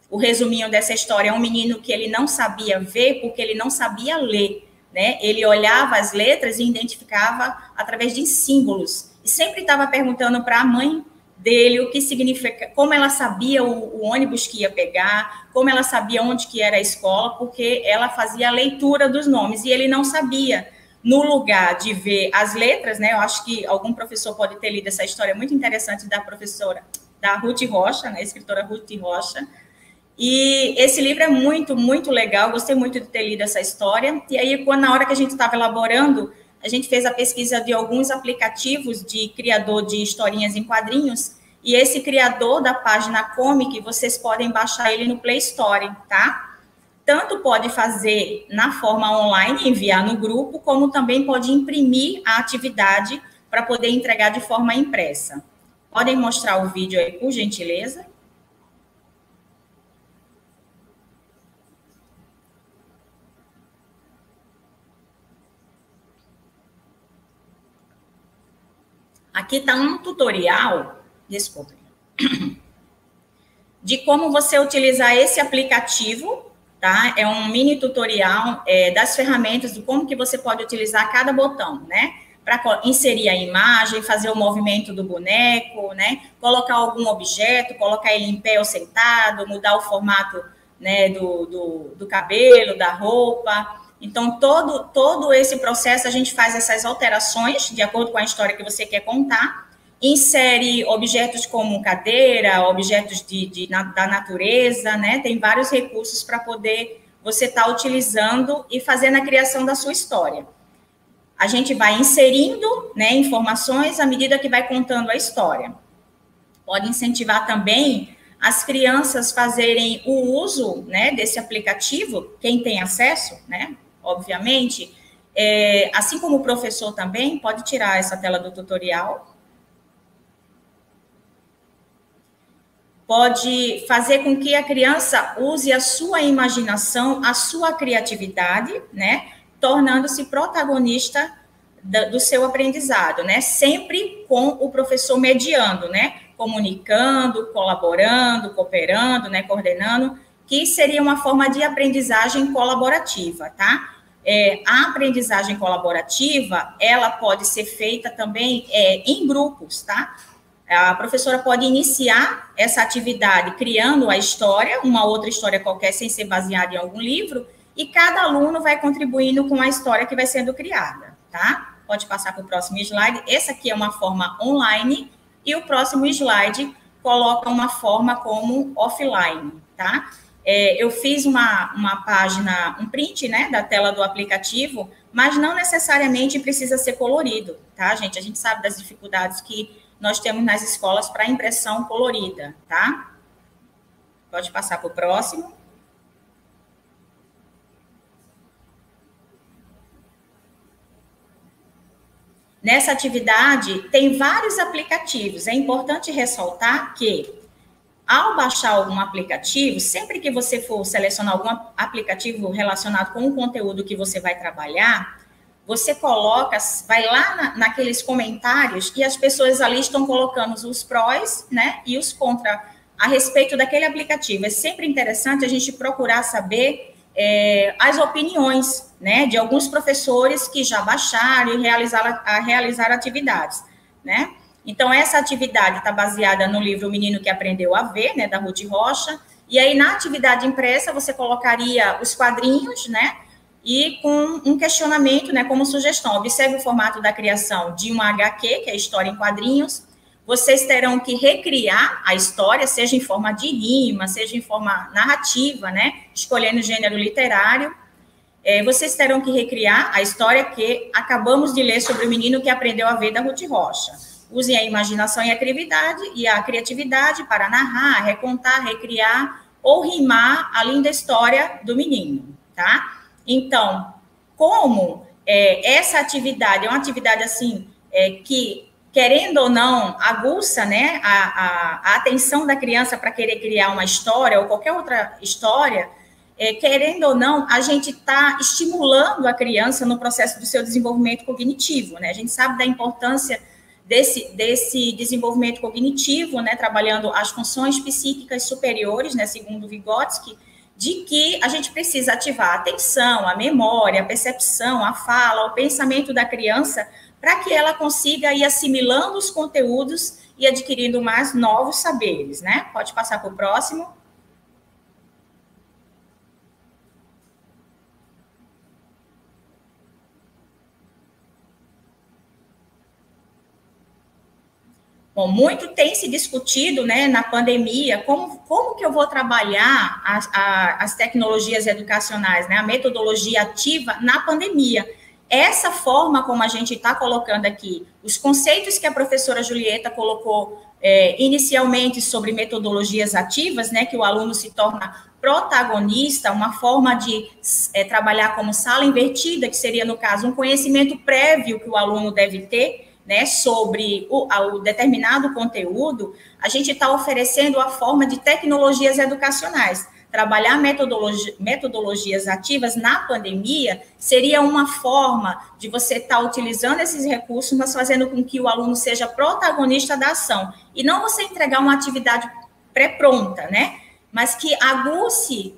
O resuminho dessa história é um menino que ele não sabia ver porque ele não sabia ler, né? Ele olhava as letras e identificava através de símbolos. E sempre estava perguntando para a mãe dele o que significa, como ela sabia o ônibus que ia pegar, como ela sabia onde que era a escola, porque ela fazia a leitura dos nomes e ele não sabia. No lugar de ver as letras, né? Eu acho que algum professor pode ter lido essa história muito interessante da professora, da Ruth Rocha, né? A escritora Ruth Rocha. E esse livro é muito, muito legal, gostei muito de ter lido essa história. E aí, na hora que a gente estava elaborando, a gente fez a pesquisa de alguns aplicativos de criador de historinhas em quadrinhos, e esse criador da página Comic, vocês podem baixar ele no Play Store, tá? Tanto pode fazer na forma online, enviar no grupo, como também pode imprimir a atividade para poder entregar de forma impressa. Podem mostrar o vídeo aí, por gentileza? Aqui está um tutorial, desculpe, de como você utilizar esse aplicativo, tá? É um mini tutorial das ferramentas, de como que você pode utilizar cada botão, né? Para inserir a imagem, fazer o movimento do boneco, né? Colocar algum objeto, colocar ele em pé ou sentado, mudar o formato, né, do cabelo, da roupa. Então, todo esse processo, a gente faz essas alterações, de acordo com a história que você quer contar, insere objetos como cadeira, objetos da natureza, né? Tem vários recursos para poder você estar utilizando e fazendo a criação da sua história. A gente vai inserindo, né, informações à medida que vai contando a história. Pode incentivar também as crianças fazerem o uso, né, desse aplicativo, quem tem acesso, né? Obviamente, assim como o professor também, pode tirar essa tela do tutorial. Pode fazer com que a criança use a sua imaginação, a sua criatividade, né? Tornando-se protagonista do seu aprendizado, né? Sempre com o professor mediando, né? Comunicando, colaborando, cooperando, né? Coordenando, que seria uma forma de aprendizagem colaborativa, tá? A aprendizagem colaborativa, ela pode ser feita também em grupos, tá? A professora pode iniciar essa atividade criando a história, uma outra história qualquer, sem ser baseada em algum livro, e cada aluno vai contribuindo com a história que vai sendo criada, tá? Pode passar para o próximo slide. Essa aqui é uma forma online, e o próximo slide coloca uma forma como offline, tá? Eu fiz uma página, um print, né, da tela do aplicativo, mas não necessariamente precisa ser colorido, tá, gente? A gente sabe das dificuldades que nós temos nas escolas para impressão colorida, tá? Pode passar para o próximo. Nessa atividade, tem vários aplicativos. É importante ressaltar que, ao baixar algum aplicativo, sempre que você for selecionar algum aplicativo relacionado com o conteúdo que você vai trabalhar, você coloca, vai lá naqueles comentários e as pessoas ali estão colocando os prós, né, e os contra a respeito daquele aplicativo. É sempre interessante a gente procurar saber as opiniões, né, de alguns professores que já baixaram e realizaram atividades, né? Então, essa atividade está baseada no livro O Menino que Aprendeu a Ver, né, da Ruth Rocha, e aí na atividade impressa você colocaria os quadrinhos, né, e com um questionamento, né, como sugestão. Observe o formato da criação de uma HQ, que é História em Quadrinhos. Vocês terão que recriar a história, seja em forma de rima, seja em forma narrativa, né, escolhendo gênero literário. Vocês terão que recriar a história que acabamos de ler sobre o menino que aprendeu a ver, da Ruth Rocha. Usem a imaginação e a criatividade para narrar, recontar, recriar ou rimar a linda história do menino, tá? Então, como essa atividade é uma atividade, assim, que, querendo ou não, aguça, né, a atenção da criança para querer criar uma história ou qualquer outra história, querendo ou não, a gente está estimulando a criança no processo do seu desenvolvimento cognitivo, né? A gente sabe da importância desse desenvolvimento cognitivo, né? Trabalhando as funções psíquicas superiores, né? Segundo Vygotsky, de que a gente precisa ativar a atenção, a memória, a percepção, a fala, o pensamento da criança, para que ela consiga ir assimilando os conteúdos e adquirindo mais novos saberes, né? Pode passar para o próximo. Bom, muito tem se discutido, né, na pandemia, como que eu vou trabalhar as tecnologias educacionais, né, a metodologia ativa na pandemia. Essa forma como a gente está colocando aqui, os conceitos que a professora Julieta colocou inicialmente sobre metodologias ativas, né, que o aluno se torna protagonista, uma forma de trabalhar como sala invertida, que seria, no caso, um conhecimento prévio que o aluno deve ter, né, sobre o determinado conteúdo, a gente está oferecendo a forma de tecnologias educacionais. Trabalhar metodologias ativas na pandemia seria uma forma de você estar utilizando esses recursos, mas fazendo com que o aluno seja protagonista da ação, e não você entregar uma atividade pré-pronta, né, mas que aguce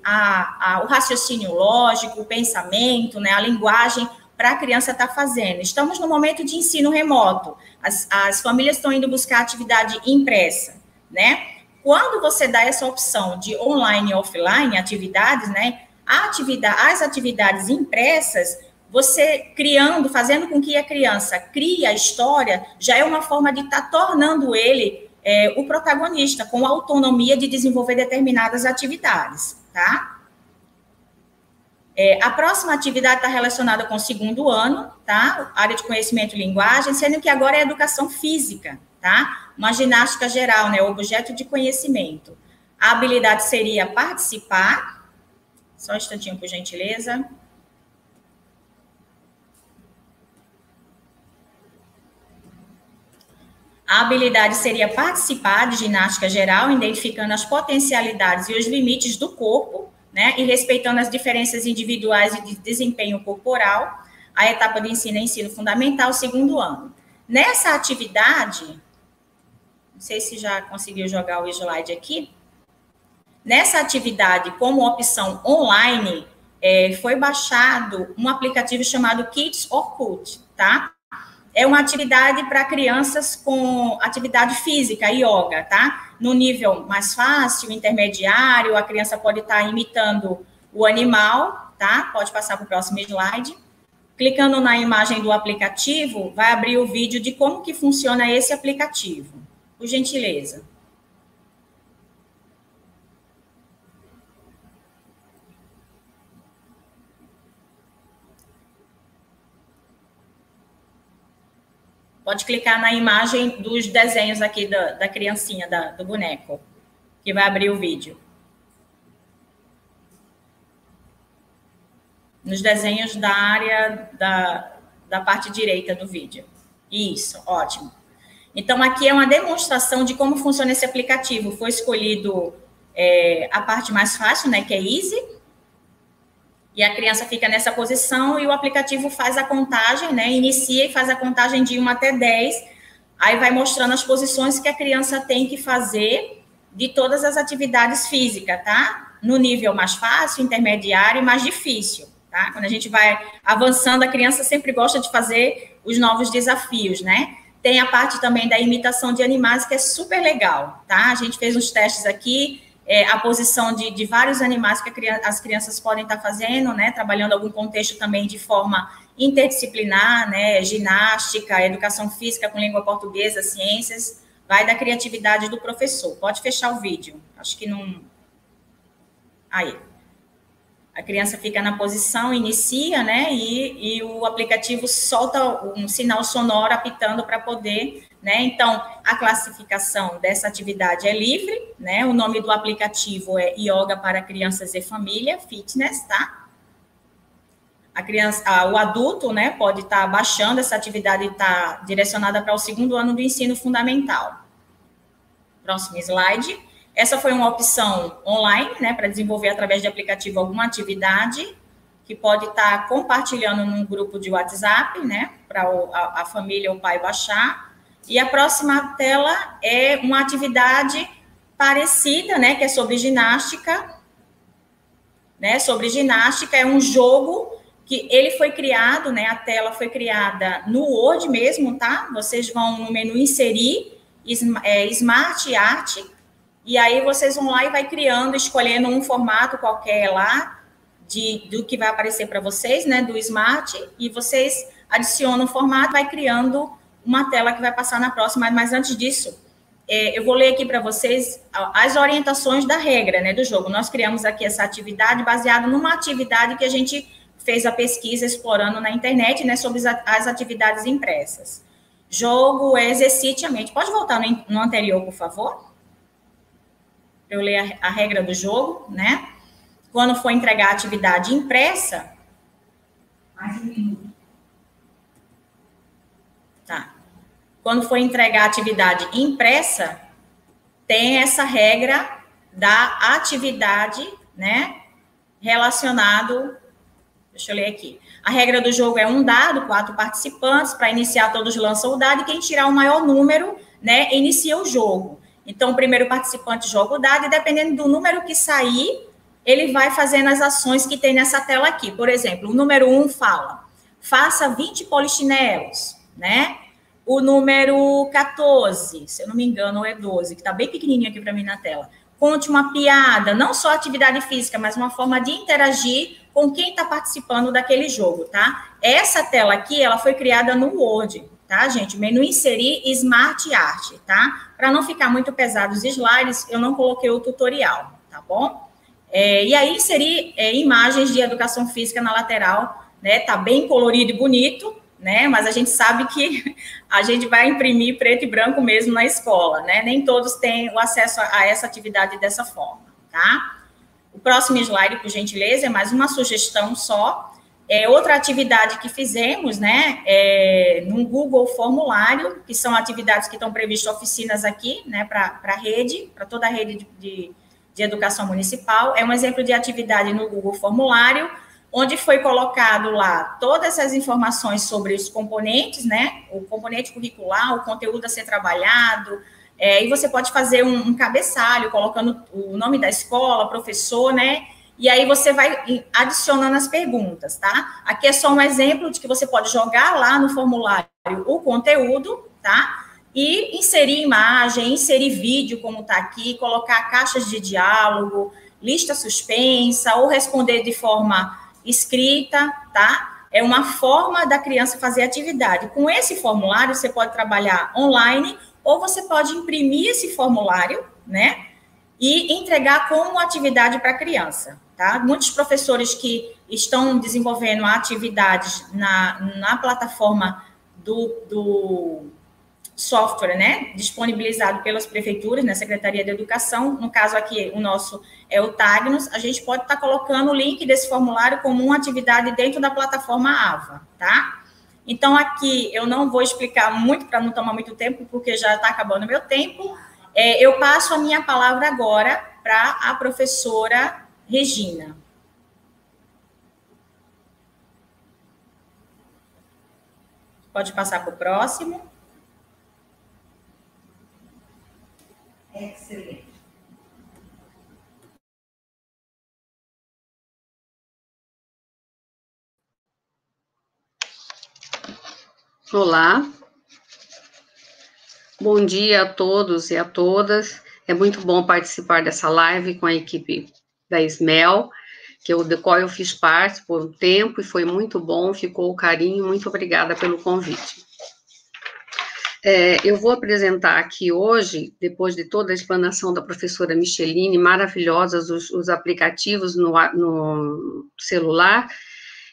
o raciocínio lógico, o pensamento, né, a linguagem, para a criança estar fazendo. Estamos no momento de ensino remoto, as famílias estão indo buscar atividade impressa, né? Quando você dá essa opção de online e offline atividades, né? As atividades impressas, você fazendo com que a criança crie a história, já é uma forma de estar tornando ele o protagonista, com autonomia de desenvolver determinadas atividades, tá? A próxima atividade está relacionada com o segundo ano, tá? Área de conhecimento e linguagem, sendo que agora é educação física, tá? Uma ginástica geral, né? Objeto de conhecimento. A habilidade seria participar. Só um instantinho, por gentileza. A habilidade seria participar de ginástica geral, identificando as potencialidades e os limites do corpo, né, e respeitando as diferenças individuais e de desempenho corporal. A etapa de ensino é ensino fundamental, segundo ano. Nessa atividade, não sei se já conseguiu jogar o slide aqui, nessa atividade, como opção online, foi baixado um aplicativo chamado Kids Orkut, tá? É uma atividade para crianças com atividade física, yoga, tá? No nível mais fácil, intermediário, a criança pode estar imitando o animal, tá? Pode passar para o próximo slide. Clicando na imagem do aplicativo, vai abrir o vídeo de como que funciona esse aplicativo. Por gentileza. Pode clicar na imagem dos desenhos aqui da criancinha, do boneco, que vai abrir o vídeo. Nos desenhos da área da parte direita do vídeo. Isso, ótimo. Então, aqui é uma demonstração de como funciona esse aplicativo. Foi escolhido a parte mais fácil, né, que é Easy. E a criança fica nessa posição e o aplicativo faz a contagem, né? Inicia e faz a contagem de 1 até 10. Aí vai mostrando as posições que a criança tem que fazer de todas as atividades físicas, tá? No nível mais fácil, intermediário e mais difícil, tá? Quando a gente vai avançando, a criança sempre gosta de fazer os novos desafios, né? Tem a parte também da imitação de animais, que é super legal, tá? A gente fez uns testes aqui, a posição de vários animais que as crianças podem estar fazendo, né, trabalhando algum contexto também de forma interdisciplinar, né, ginástica, educação física com língua portuguesa, ciências, vai da criatividade do professor. Pode fechar o vídeo, acho que não... Aí. A criança fica na posição, inicia, né, e o aplicativo solta um sinal sonoro apitando para poder, né, então, a classificação dessa atividade é livre, né, o nome do aplicativo é Yoga para Crianças e Família, Fitness, tá? O adulto, né, pode estar baixando essa atividade e está direcionada para o segundo ano do ensino fundamental. Próximo slide. Essa foi uma opção online, né, para desenvolver através de aplicativo alguma atividade que pode estar compartilhando num grupo de WhatsApp, né, para a família ou o pai baixar. E a próxima tela é uma atividade parecida, né, que é sobre ginástica, né, sobre ginástica, é um jogo que ele foi criado, né, a tela foi criada no Word mesmo, tá? Vocês vão no menu inserir, Smart Art, e aí vocês vão lá e vai criando, escolhendo um formato qualquer lá, do que vai aparecer para vocês, né, do Smart, e vocês adicionam o formato, vai criando uma tela que vai passar na próxima, mas antes disso, eu vou ler aqui para vocês as orientações da regra, né, do jogo. Nós criamos aqui essa atividade baseada numa atividade que a gente fez a pesquisa explorando na internet, né, sobre as atividades impressas. Jogo exercite a mente. Pode voltar no anterior, por favor? Eu ler a regra do jogo, né? Quando for entregar a atividade impressa... Mais um minuto. Tá. Quando for entregar a atividade impressa, tem essa regra da atividade, né, relacionado... Deixa eu ler aqui. A regra do jogo é um dado, 4 participantes. Para iniciar, todos lançam o dado e quem tirar o maior número, né, inicia o jogo. Então, o primeiro participante joga o dado e, dependendo do número que sair, ele vai fazendo as ações que tem nessa tela aqui. Por exemplo, o número 1 fala, faça 20 polichinelos, né? O número 14, se eu não me engano, é 12, que está bem pequenininho aqui para mim na tela. Conte uma piada, não só atividade física, mas uma forma de interagir com quem está participando daquele jogo, tá? Essa tela aqui, ela foi criada no Word, tá, gente? Menu inserir Smart Art, tá? Para não ficar muito pesado os slides, eu não coloquei o tutorial, tá bom? E aí, inserir imagens de educação física na lateral, né? Tá bem colorido e bonito, né? Mas a gente sabe que a gente vai imprimir preto e branco mesmo na escola, né? Nem todos têm o acesso a essa atividade dessa forma, tá? O próximo slide, por gentileza, é mais uma sugestão só. Outra atividade que fizemos, né, no Google Formulário, que são atividades que estão previstas oficinas aqui, né, para a rede, para toda a rede de educação municipal. É um exemplo de atividade no Google Formulário, onde foi colocado lá todas as informações sobre os componentes, né, o componente curricular, o conteúdo a ser trabalhado, e você pode fazer um cabeçalho, colocando o nome da escola, professor, né, e aí você vai adicionando as perguntas, tá? Aqui é só um exemplo de que você pode jogar lá no formulário o conteúdo, tá? E inserir imagem, inserir vídeo, como está aqui, colocar caixas de diálogo, lista suspensa, ou responder de forma escrita, tá? É uma forma da criança fazer atividade. Com esse formulário, você pode trabalhar online, ou você pode imprimir esse formulário, né? E entregar como atividade para a criança, tá? Muitos professores que estão desenvolvendo atividades na plataforma do software, né, disponibilizado pelas prefeituras, na Secretaria de Educação, no caso aqui, o nosso é o Tagnos, a gente pode estar colocando o link desse formulário como uma atividade dentro da plataforma AVA, tá? Então, aqui, eu não vou explicar muito, para não tomar muito tempo, porque já está acabando o meu tempo. Eu passo a minha palavra agora para a professora Regina. Pode passar para o próximo. Excelente. Olá. Bom dia a todos e a todas. É muito bom participar dessa live com a equipe da SMEL, da qual eu fiz parte por um tempo e foi muito bom, ficou o carinho. Muito obrigada pelo convite. Eu vou apresentar aqui hoje, depois de toda a explanação da professora Micheline, maravilhosas os aplicativos no celular,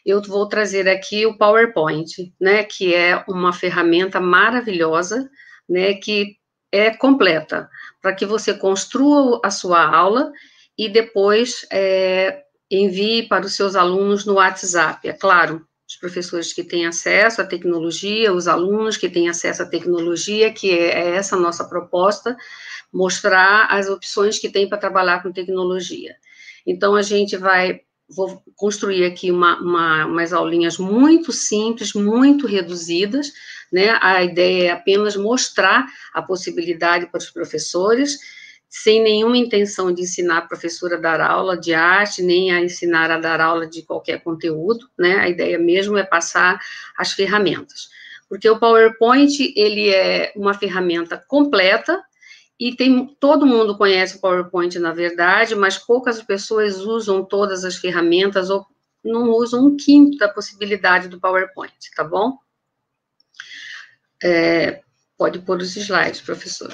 eu vou trazer aqui o PowerPoint, né, que é uma ferramenta maravilhosa, né, que é completa, para que você construa a sua aula e depois envie para os seus alunos no WhatsApp, é claro, os professores que têm acesso à tecnologia, os alunos que têm acesso à tecnologia, que é essa a nossa proposta, mostrar as opções que tem para trabalhar com tecnologia. Então, vou construir aqui umas aulinhas muito simples, muito reduzidas, né? A ideia é apenas mostrar a possibilidade para os professores, sem nenhuma intenção de ensinar a professora a dar aula de arte, nem a ensinar a dar aula de qualquer conteúdo, né? A ideia mesmo é passar as ferramentas. Porque o PowerPoint, ele é uma ferramenta completa, e todo mundo conhece o PowerPoint, na verdade, mas poucas pessoas usam todas as ferramentas ou não usam 1/5 da possibilidade do PowerPoint, tá bom? Pode pôr os slides, professor.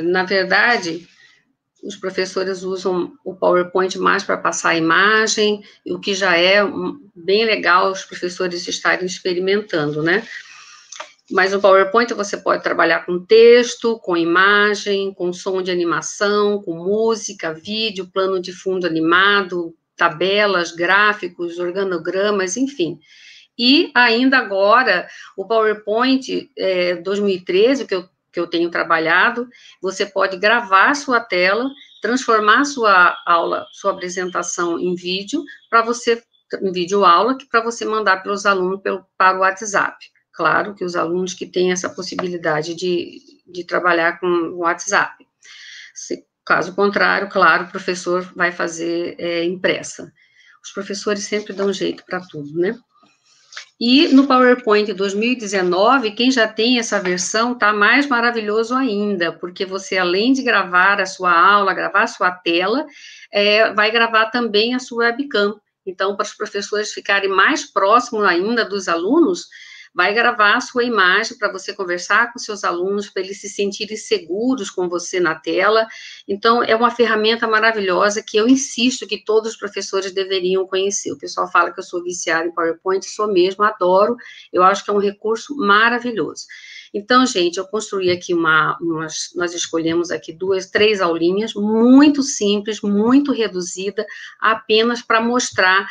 Na verdade, os professores usam o PowerPoint mais para passar a imagem, o que já é bem legal os professores estarem experimentando, né? Mas no PowerPoint você pode trabalhar com texto, com imagem, com som de animação, com música, vídeo, plano de fundo animado, tabelas, gráficos, organogramas, enfim. E ainda agora, o PowerPoint 2013, que eu tenho trabalhado, você pode gravar sua tela, transformar sua aula, sua apresentação em vídeo, em vídeo aula, para você mandar para os alunos para o WhatsApp. Claro que os alunos que têm essa possibilidade de trabalhar com o WhatsApp. Caso contrário, claro, o professor vai fazer impressa. Os professores sempre dão jeito para tudo, né? E no PowerPoint 2019, quem já tem essa versão, tá mais maravilhoso ainda, porque você, além de gravar a sua aula, gravar a sua tela, vai gravar também a sua webcam. Então, para os professores ficarem mais próximos ainda dos alunos, vai gravar a sua imagem para você conversar com seus alunos, para eles se sentirem seguros com você na tela. Então, é uma ferramenta maravilhosa que eu insisto que todos os professores deveriam conhecer. O pessoal fala que eu sou viciada em PowerPoint, sou mesmo, adoro. Eu acho que é um recurso maravilhoso. Então, gente, eu construí aqui nós escolhemos aqui 2, 3 aulinhas, muito simples, muito reduzida, apenas para mostrar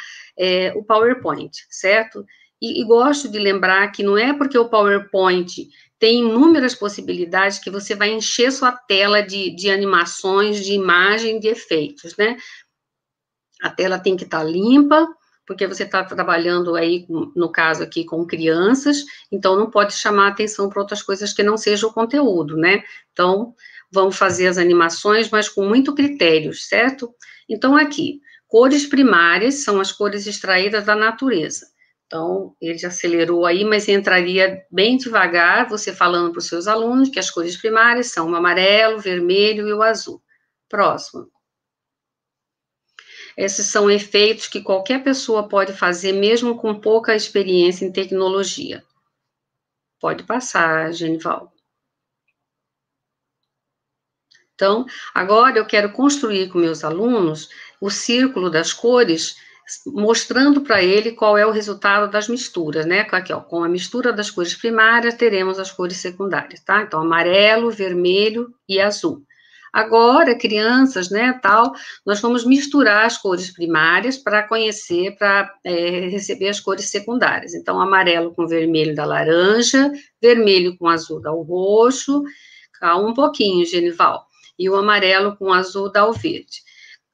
o PowerPoint, certo? E gosto de lembrar que não é porque o PowerPoint tem inúmeras possibilidades que você vai encher sua tela de animações, de imagem, de efeitos, né? A tela tem que estar limpa, porque você está trabalhando aí, no caso aqui, com crianças, então não pode chamar atenção para outras coisas que não seja o conteúdo, né? Então, vamos fazer as animações, mas com muito critérios, certo? Então, aqui, cores primárias são as cores extraídas da natureza. Então, ele já acelerou aí, mas entraria bem devagar, você falando para os seus alunos que as cores primárias são o amarelo, o vermelho e o azul. Próximo. Esses são efeitos que qualquer pessoa pode fazer, mesmo com pouca experiência em tecnologia. Pode passar, Genival. Então, agora eu quero construir com meus alunos o círculo das cores, mostrando para ele qual é o resultado das misturas, né? Aqui, ó, com a mistura das cores primárias, teremos as cores secundárias, tá? Então, amarelo, vermelho e azul. Agora, crianças, né, tal, nós vamos misturar as cores primárias para conhecer, para receber as cores secundárias. Então, amarelo com vermelho dá laranja, vermelho com azul dá o roxo, calma um pouquinho, Genival, e o amarelo com azul dá o verde.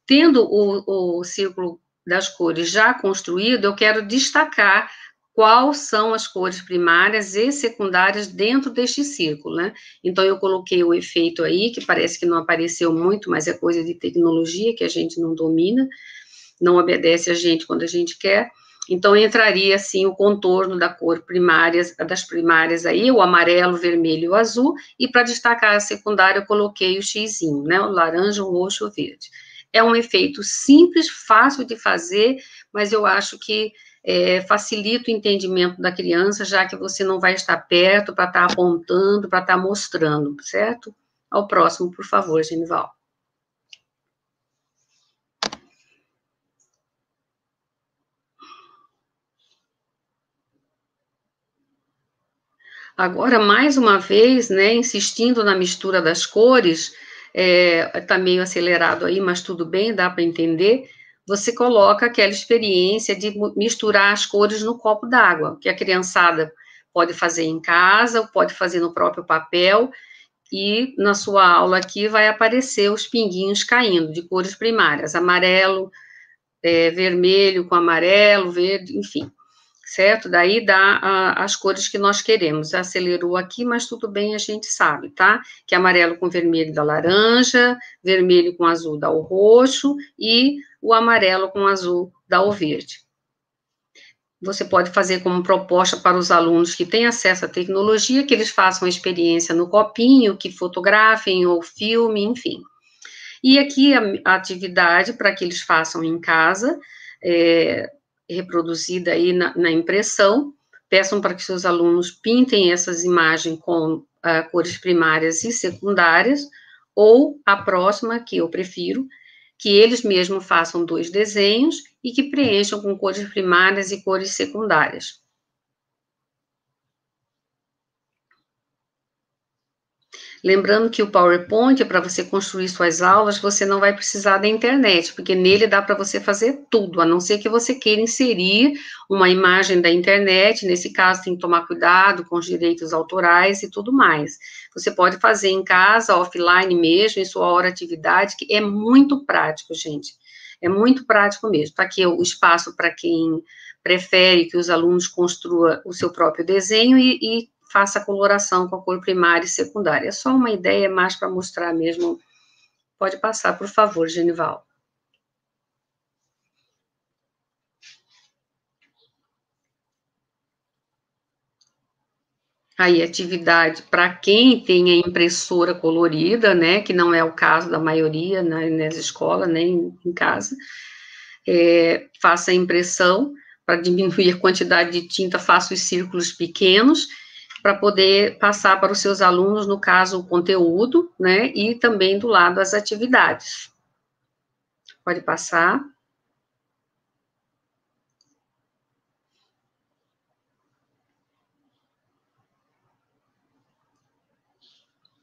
Tendo o círculo das cores já construído, eu quero destacar quais são as cores primárias e secundárias dentro deste círculo, né? Então, eu coloquei o efeito aí, que parece que não apareceu muito, mas é coisa de tecnologia que a gente não domina, não obedece a gente quando a gente quer. Então, entraria, assim, o contorno da cor primária, das primárias aí, o amarelo, o vermelho e o azul, e para destacar a secundária, eu coloquei o xizinho, né? O laranja, o roxo e o verde. É um efeito simples, fácil de fazer, mas eu acho que facilita o entendimento da criança, já que você não vai estar perto para estar apontando, para estar mostrando, certo? Ao próximo, por favor, Genival. Agora, mais uma vez, né, insistindo na mistura das cores, está meio acelerado aí, mas tudo bem, dá para entender. você coloca aquela experiência de misturar as cores no copo d'água, que a criançada pode fazer em casa, ou pode fazer no próprio papel, e na sua aula aqui vai aparecer os pinguinhos caindo, de cores primárias, amarelo, vermelho com amarelo, verde, enfim, certo? Daí dá as cores que nós queremos. Acelerou aqui, mas tudo bem, a gente sabe, tá? Que amarelo com vermelho dá laranja, vermelho com azul dá o roxo, e o amarelo com azul dá o verde. Você pode fazer como proposta para os alunos que têm acesso à tecnologia, que eles façam a experiência no copinho, que fotografem ou filme, enfim. E aqui a atividade para que eles façam em casa, reproduzida aí na impressão, peçam para que seus alunos pintem essas imagens com cores primárias e secundárias, ou a próxima, que eu prefiro, que eles mesmos façam 2 desenhos e que preencham com cores primárias e cores secundárias. Lembrando que o PowerPoint, para você construir suas aulas, você não vai precisar da internet, porque nele dá para você fazer tudo, a não ser que você queira inserir uma imagem da internet, nesse caso tem que tomar cuidado com os direitos autorais e tudo mais. Você pode fazer em casa, offline mesmo, em sua hora de atividade, que é muito prático, gente. É muito prático mesmo. Tá aqui o espaço para quem prefere que os alunos construam o seu próprio desenho e faça a coloração com a cor primária e secundária. É só uma ideia mais para mostrar mesmo. Pode passar, por favor, Genival. Aí, atividade para quem tem a impressora colorida, né, que não é o caso da maioria nas escolas, nem em casa. Faça a impressão, para diminuir a quantidade de tinta, faça os círculos pequenos, para poder passar para os seus alunos, no caso, o conteúdo, né, e também do lado as atividades. Pode passar.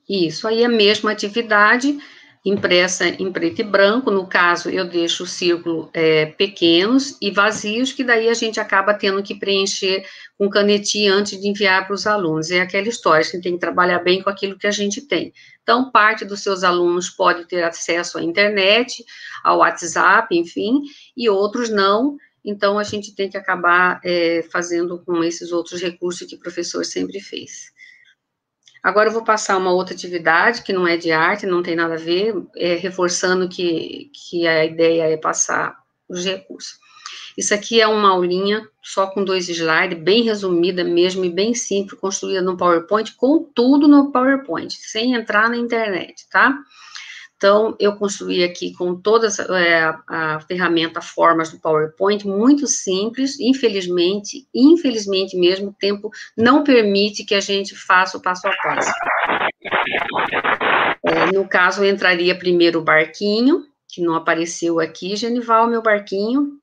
Isso, aí é a mesma atividade, impressa em preto e branco, no caso, eu deixo o círculo pequenos e vazios, que daí a gente acaba tendo que preencher com canetinha antes de enviar para os alunos. É aquela história, a gente tem que trabalhar bem com aquilo que a gente tem. Então, parte dos seus alunos pode ter acesso à internet, ao WhatsApp, enfim, e outros não. Então, a gente tem que acabar fazendo com esses outros recursos que o professor sempre fez. Agora eu vou passar uma outra atividade, que não é de arte, não tem nada a ver, reforçando que a ideia é passar os recursos. Isso aqui é uma aulinha, só com 2 slides, bem resumida mesmo, e bem simples, construída no PowerPoint, com tudo no PowerPoint, sem entrar na internet, tá? Então, eu construí aqui com toda a ferramenta Formas do PowerPoint, muito simples, infelizmente mesmo, o tempo não permite que a gente faça o passo a passo. No caso, entraria primeiro o barquinho, que não apareceu aqui, Genival, meu barquinho.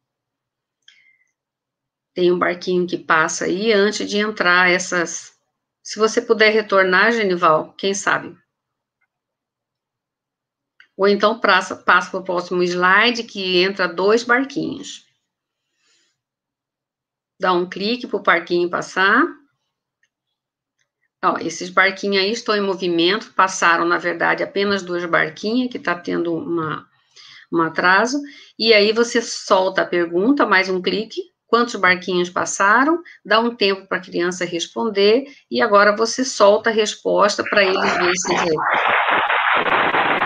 Tem um barquinho que passa aí, antes de entrar essas... Se você puder retornar, Genival, quem sabe? Ou então passa para o próximo slide, que entra 2 barquinhos. Dá um clique para o barquinho passar. Ó, esses barquinhos aí estão em movimento, passaram, na verdade, apenas 2 barquinhos, que está tendo um atraso. E aí você solta a pergunta, mais um clique, quantos barquinhos passaram, dá um tempo para a criança responder, e agora você solta a resposta para eles verem se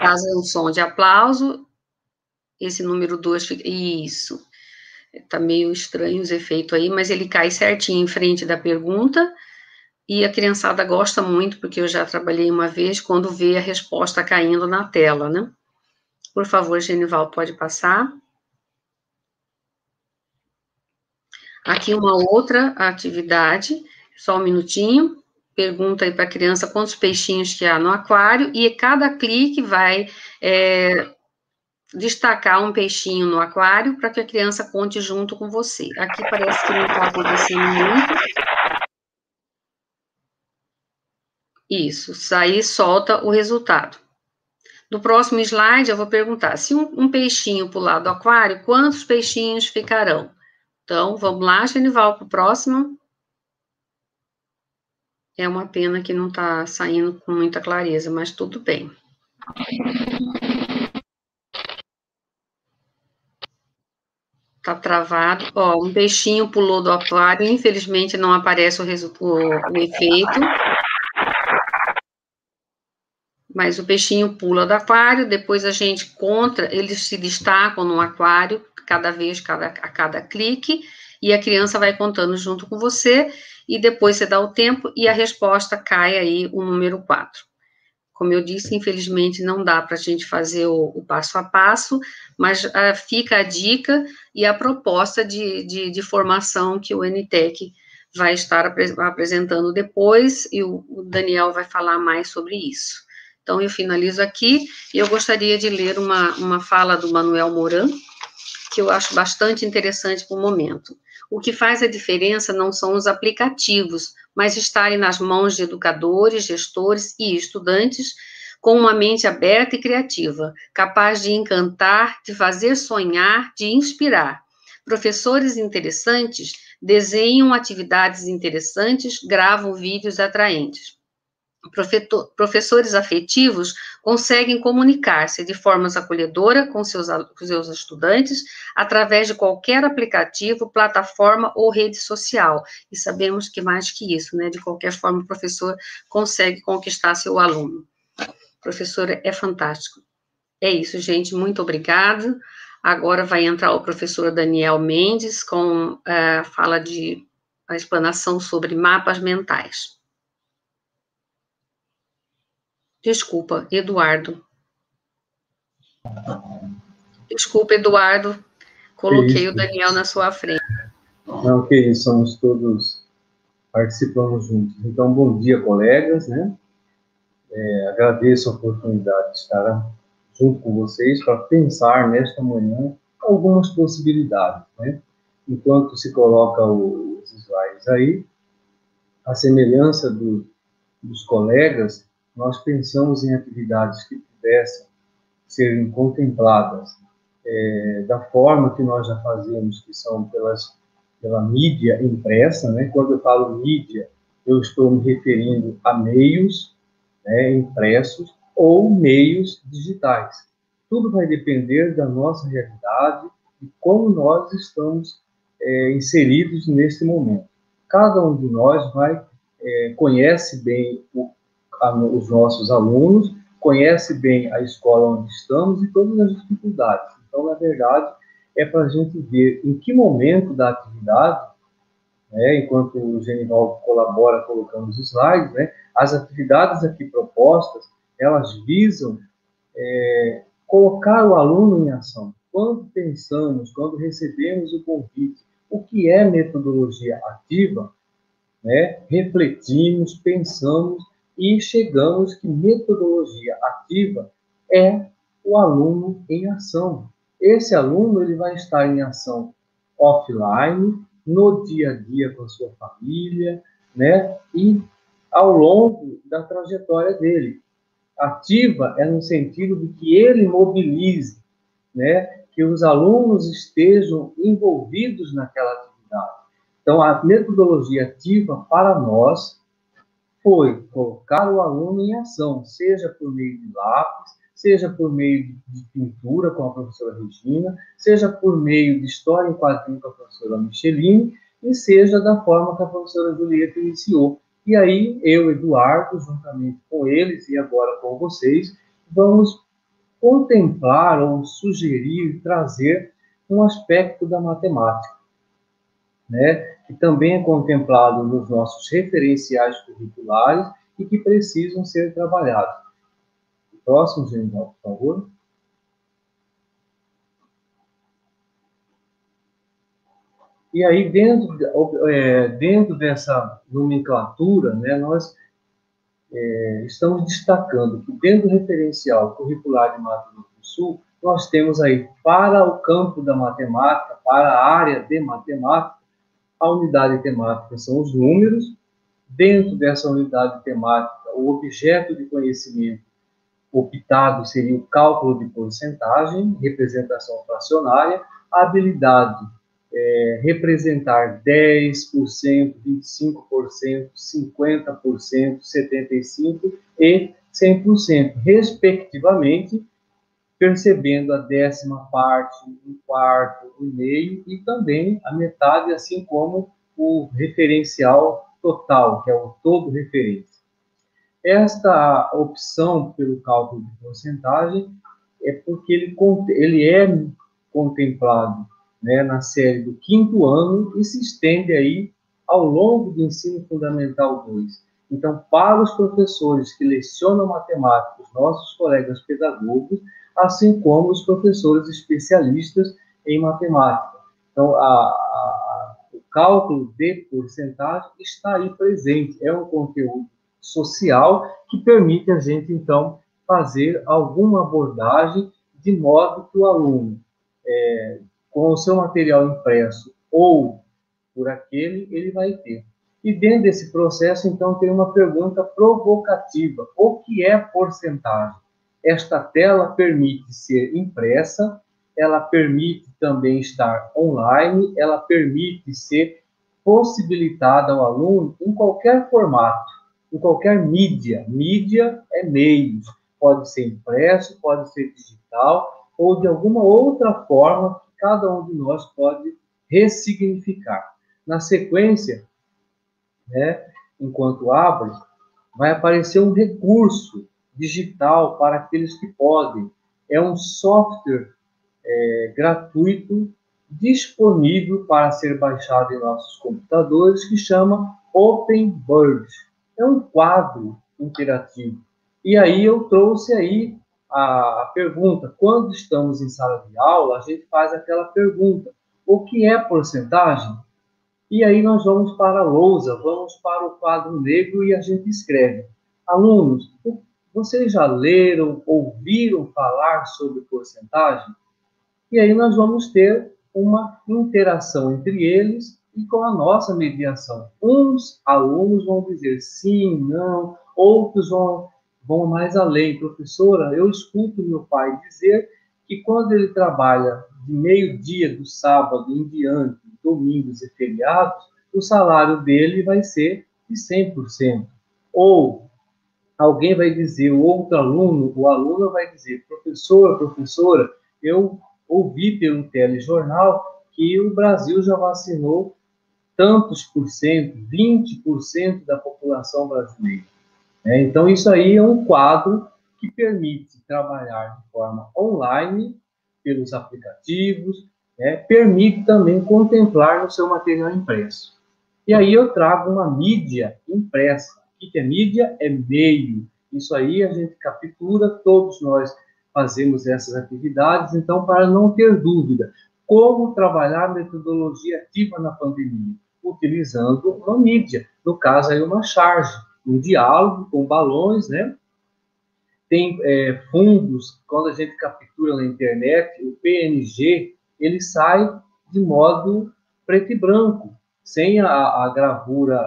caso é um som de aplauso, esse número 2 fica... Isso. Tá meio estranho os efeitos aí, mas ele cai certinho em frente da pergunta, e a criançada gosta muito, porque eu já trabalhei uma vez, quando vê a resposta caindo na tela, né? Por favor, Genival, pode passar. Aqui uma outra atividade, só um minutinho. Pergunta aí para a criança quantos peixinhos que há no aquário, e cada clique vai destacar um peixinho no aquário para que a criança conte junto com você. Aqui parece que não está acontecendo muito. Isso, aí solta o resultado. No próximo slide, eu vou perguntar, se um peixinho pular do aquário, quantos peixinhos ficarão? Então, vamos lá, Genival, para o próximo. É uma pena que não está saindo com muita clareza, mas tudo bem. Está travado. Ó, um peixinho pulou do aquário, infelizmente não aparece o efeito. Mas o peixinho pula do aquário, depois a gente conta, eles se destacam no aquário, cada vez, a cada clique, e a criança vai contando junto com você, e depois você dá o tempo, e a resposta cai aí, o número 4. Como eu disse, infelizmente não dá para a gente fazer o passo a passo, mas fica a dica e a proposta de formação que o NTEC vai estar apresentando depois, e o Daniel vai falar mais sobre isso. Então, eu finalizo aqui, e eu gostaria de ler uma fala do Manuel Moran, que eu acho bastante interessante para o momento. O que faz a diferença não são os aplicativos, mas estarem nas mãos de educadores, gestores e estudantes com uma mente aberta e criativa, capaz de encantar, de fazer sonhar, de inspirar. Professores interessantes desenham atividades interessantes, gravam vídeos atraentes. Professores afetivos conseguem comunicar-se de forma acolhedora com seus estudantes através de qualquer aplicativo, plataforma ou rede social. E sabemos que mais que isso, né? De qualquer forma, o professor consegue conquistar seu aluno. O professor é fantástico. É isso, gente. Muito obrigada. Agora vai entrar o professor Daniel Mendes com fala a explanação sobre mapas mentais. Desculpa, Eduardo. Desculpa, Eduardo. Coloquei o Daniel na sua frente. Não, que isso, somos todos, participamos juntos. Então, bom dia, colegas, né? Agradeço a oportunidade de estar junto com vocês para pensar nesta manhã algumas possibilidades, né? Enquanto se coloca os slides aí, a semelhança dos colegas, nós pensamos em atividades que pudessem serem contempladas da forma que nós já fazemos, que são pela mídia impressa, né? Quando eu falo mídia, eu estou me referindo a meios, né, impressos ou meios digitais. Tudo vai depender da nossa realidade e como nós estamos inseridos neste momento. Cada um de nós conhece bem os nossos alunos, conhece bem a escola onde estamos e todas as dificuldades. Então, na verdade, é para a gente ver em que momento da atividade, né, enquanto o Genival colabora colocando os slides, né, as atividades aqui propostas, elas visam colocar o aluno em ação. Quando pensamos, quando recebemos o convite, o que é metodologia ativa, né, refletimos, pensamos e chegamos que metodologia ativa é o aluno em ação. Esse aluno ele vai estar em ação offline, no dia a dia com a sua família, né, e ao longo da trajetória dele. Ativa é no sentido de que ele mobilize, né, que os alunos estejam envolvidos naquela atividade. Então, a metodologia ativa para nós foi colocar o aluno em ação, seja por meio de lápis, seja por meio de pintura com a professora Regina, seja por meio de história em quadrinho com a professora Micheline, e seja da forma que a professora Julieta iniciou. E aí, eu, Eduardo, juntamente com eles e agora com vocês, vamos contemplar ou sugerir, trazer um aspecto da matemática, né, que também é contemplado nos nossos referenciais curriculares e que precisam ser trabalhados. Próximo, Genival, por favor. E aí, dentro dessa nomenclatura, né, nós estamos destacando que dentro do referencial curricular de Mato Grosso do Sul, nós temos aí, para o campo da matemática, para a área de matemática, a unidade temática são os números. Dentro dessa unidade temática, o objeto de conhecimento, optado seria o cálculo de porcentagem, representação fracionária, a habilidade representar 10%, 25%, 50%, 75% e 100%, respectivamente, percebendo a 10ª parte, 1/4, 1/2 e também a metade, assim como o referencial total, que é o todo referência. Esta opção pelo cálculo de porcentagem é porque ele é contemplado, né, na série do 5º ano e se estende aí ao longo do ensino fundamental 2. Então, para os professores que lecionam matemática, os nossos colegas pedagogos, assim como os professores especialistas em matemática. Então, o cálculo de porcentagem está aí presente, é um conteúdo social que permite a gente, então, fazer alguma abordagem de modo que o aluno, com o seu material impresso ou por aquele, ele vai ter. E dentro desse processo, então, tem uma pergunta provocativa. O que é porcentagem? Esta tela permite ser impressa, ela permite também estar online, ela permite ser possibilitada ao aluno em qualquer formato, em qualquer mídia. Mídia é meios, pode ser impresso, pode ser digital, ou de alguma outra forma que cada um de nós pode ressignificar. Na sequência, né, enquanto abre, vai aparecer um recurso digital para aqueles que podem. É um software gratuito disponível para ser baixado em nossos computadores que chama OpenBird. É um quadro interativo. E aí eu trouxe aí a pergunta. Quando estamos em sala de aula, a gente faz aquela pergunta: o que é porcentagem? E aí nós vamos para a lousa, vamos para o quadro negro e a gente escreve: alunos, vocês já leram, ouviram falar sobre porcentagem? E aí nós vamos ter uma interação entre eles e com a nossa mediação. Uns alunos vão dizer sim, não, outros vão mais além. Professora, eu escuto meu pai dizer que quando ele trabalha de meio-dia do sábado em diante, domingos e feriados, o salário dele vai ser de 100%. Ou alguém vai dizer, o outro aluno, o aluno vai dizer: professora, eu ouvi pelo telejornal que o Brasil já vacinou tantos por cento, 20% da população brasileira. Então, isso aí é um quadro que permite trabalhar de forma online, pelos aplicativos, permite também contemplar no seu material impresso. E aí eu trago uma mídia impressa. O que é mídia? É meio. Isso aí a gente captura, todos nós fazemos essas atividades, então, para não ter dúvida, como trabalhar a metodologia ativa na pandemia? Utilizando uma mídia, no caso aí uma charge, um diálogo com balões, né? Tem fundos, quando a gente captura na internet, o PNG, ele sai de modo preto e branco, sem a gravura,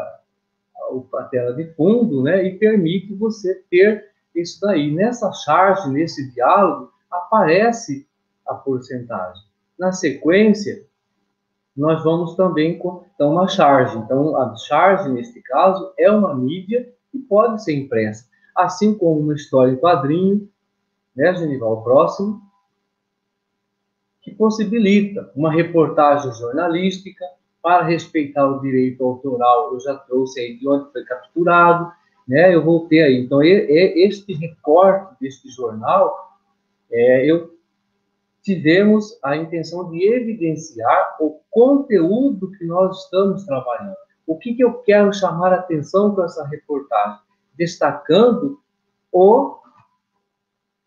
a tela de fundo, né? E permite você ter isso daí. Nessa charge, nesse diálogo, aparece a porcentagem. Na sequência, nós vamos também com uma charge. Então, a charge, neste caso, é uma mídia que pode ser impressa. Assim como uma história em quadrinho, né, Genival, próximo, que possibilita uma reportagem jornalística. Para respeitar o direito autoral, eu já trouxe aí de onde foi capturado, né? Eu voltei aí. Então, este recorte deste jornal, tivemos a intenção de evidenciar o conteúdo que nós estamos trabalhando. O que eu quero chamar a atenção com essa reportagem? Destacando o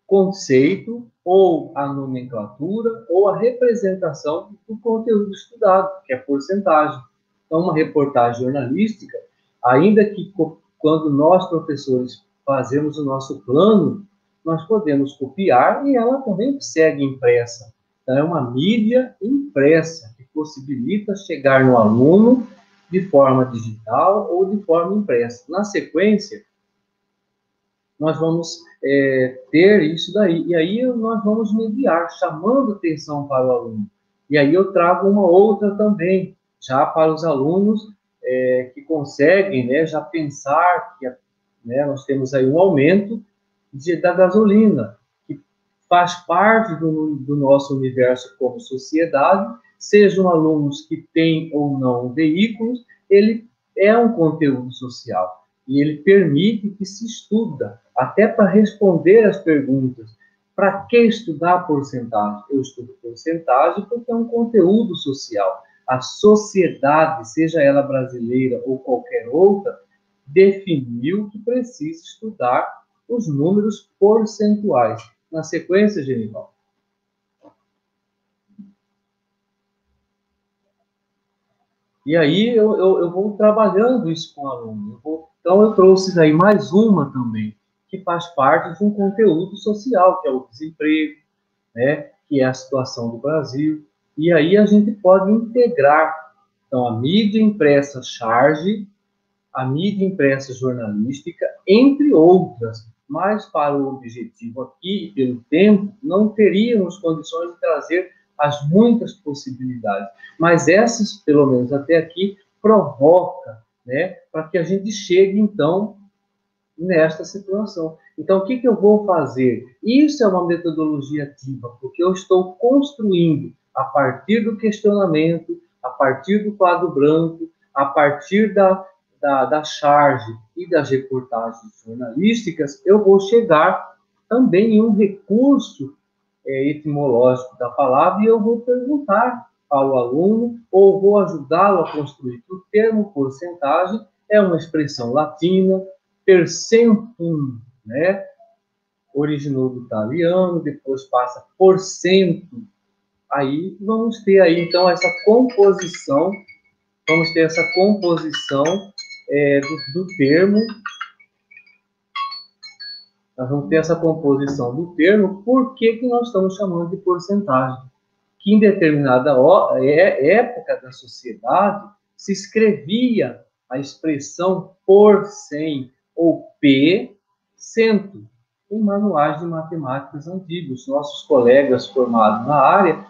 conceito, ou a nomenclatura, ou a representação do conteúdo estudado, que é porcentagem. Então, uma reportagem jornalística, ainda que quando nós, professores, fazemos o nosso plano, nós podemos copiar e ela também segue impressa. Então, é uma mídia impressa, que possibilita chegar no aluno de forma digital ou de forma impressa. Na sequência, nós vamos ter isso daí. E aí nós vamos mediar, chamando atenção para o aluno. E aí eu trago uma outra também, já para os alunos que conseguem, né, já pensar que nós temos aí um aumento da gasolina, que faz parte do nosso universo como sociedade, sejam alunos que têm ou não veículos, ele é um conteúdo social e ele permite que se estuda, até para responder as perguntas. Para que estudar porcentagem? Eu estudo porcentagem porque é um conteúdo social. A sociedade, seja ela brasileira ou qualquer outra, definiu que precisa estudar os números percentuais. Na sequência, Genival. E aí eu vou trabalhando isso com o aluno. Então eu trouxe daí mais uma também, que faz parte de um conteúdo social, que é o desemprego, né, que é a situação do Brasil. E aí a gente pode integrar, então, a mídia impressa charge, a mídia impressa jornalística, entre outras. Mas para o objetivo aqui, e pelo tempo, não teríamos condições de trazer as muitas possibilidades. Mas essas, pelo menos até aqui, provoca, né, para que a gente chegue, então, nesta situação. Então, o que eu vou fazer? Isso é uma metodologia ativa, porque eu estou construindo, a partir do questionamento, a partir do quadro branco, a partir da charge e das reportagens jornalísticas, eu vou chegar também em um recurso etimológico da palavra e eu vou perguntar ao aluno ou vou ajudá-lo a construir que o termo porcentagem é uma expressão latina, percentum, né? Originou do italiano, depois passa por cento. Aí vamos ter aí então essa composição, do termo. Nós vamos ter essa composição do termo. Por que nós estamos chamando de porcentagem? Que em determinada época da sociedade se escrevia a expressão por 100 ou P cento em manuais de matemáticas antigos. Nossos colegas formados na área,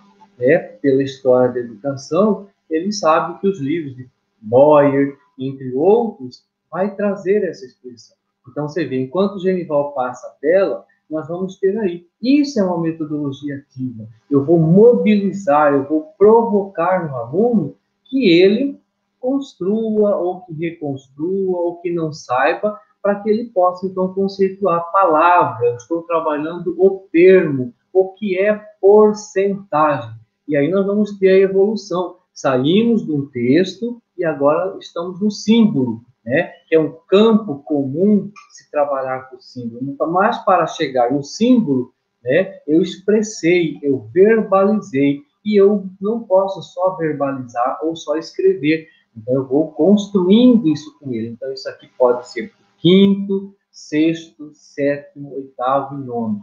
pela história da educação, eles sabem que os livros de Boyer, entre outros, vai trazer essa expressão. Então, você vê, enquanto o Genival passa a tela, nós vamos ter aí. Isso é uma metodologia ativa. Eu vou mobilizar, eu vou provocar no aluno que ele construa, ou que reconstrua, ou que não saiba, para que ele possa, então, conceituar a palavra. Eu estou trabalhando o termo, o que é porcentagem. E aí nós vamos ter a evolução. Saímos de um texto e agora estamos no símbolo, né? Que é um campo comum se trabalhar com o símbolo. Mas para chegar no símbolo, né, eu expressei, eu verbalizei. E eu não posso só verbalizar ou só escrever. Então, eu vou construindo isso com ele. Então, isso aqui pode ser quinto, sexto, sétimo, oitavo e nono.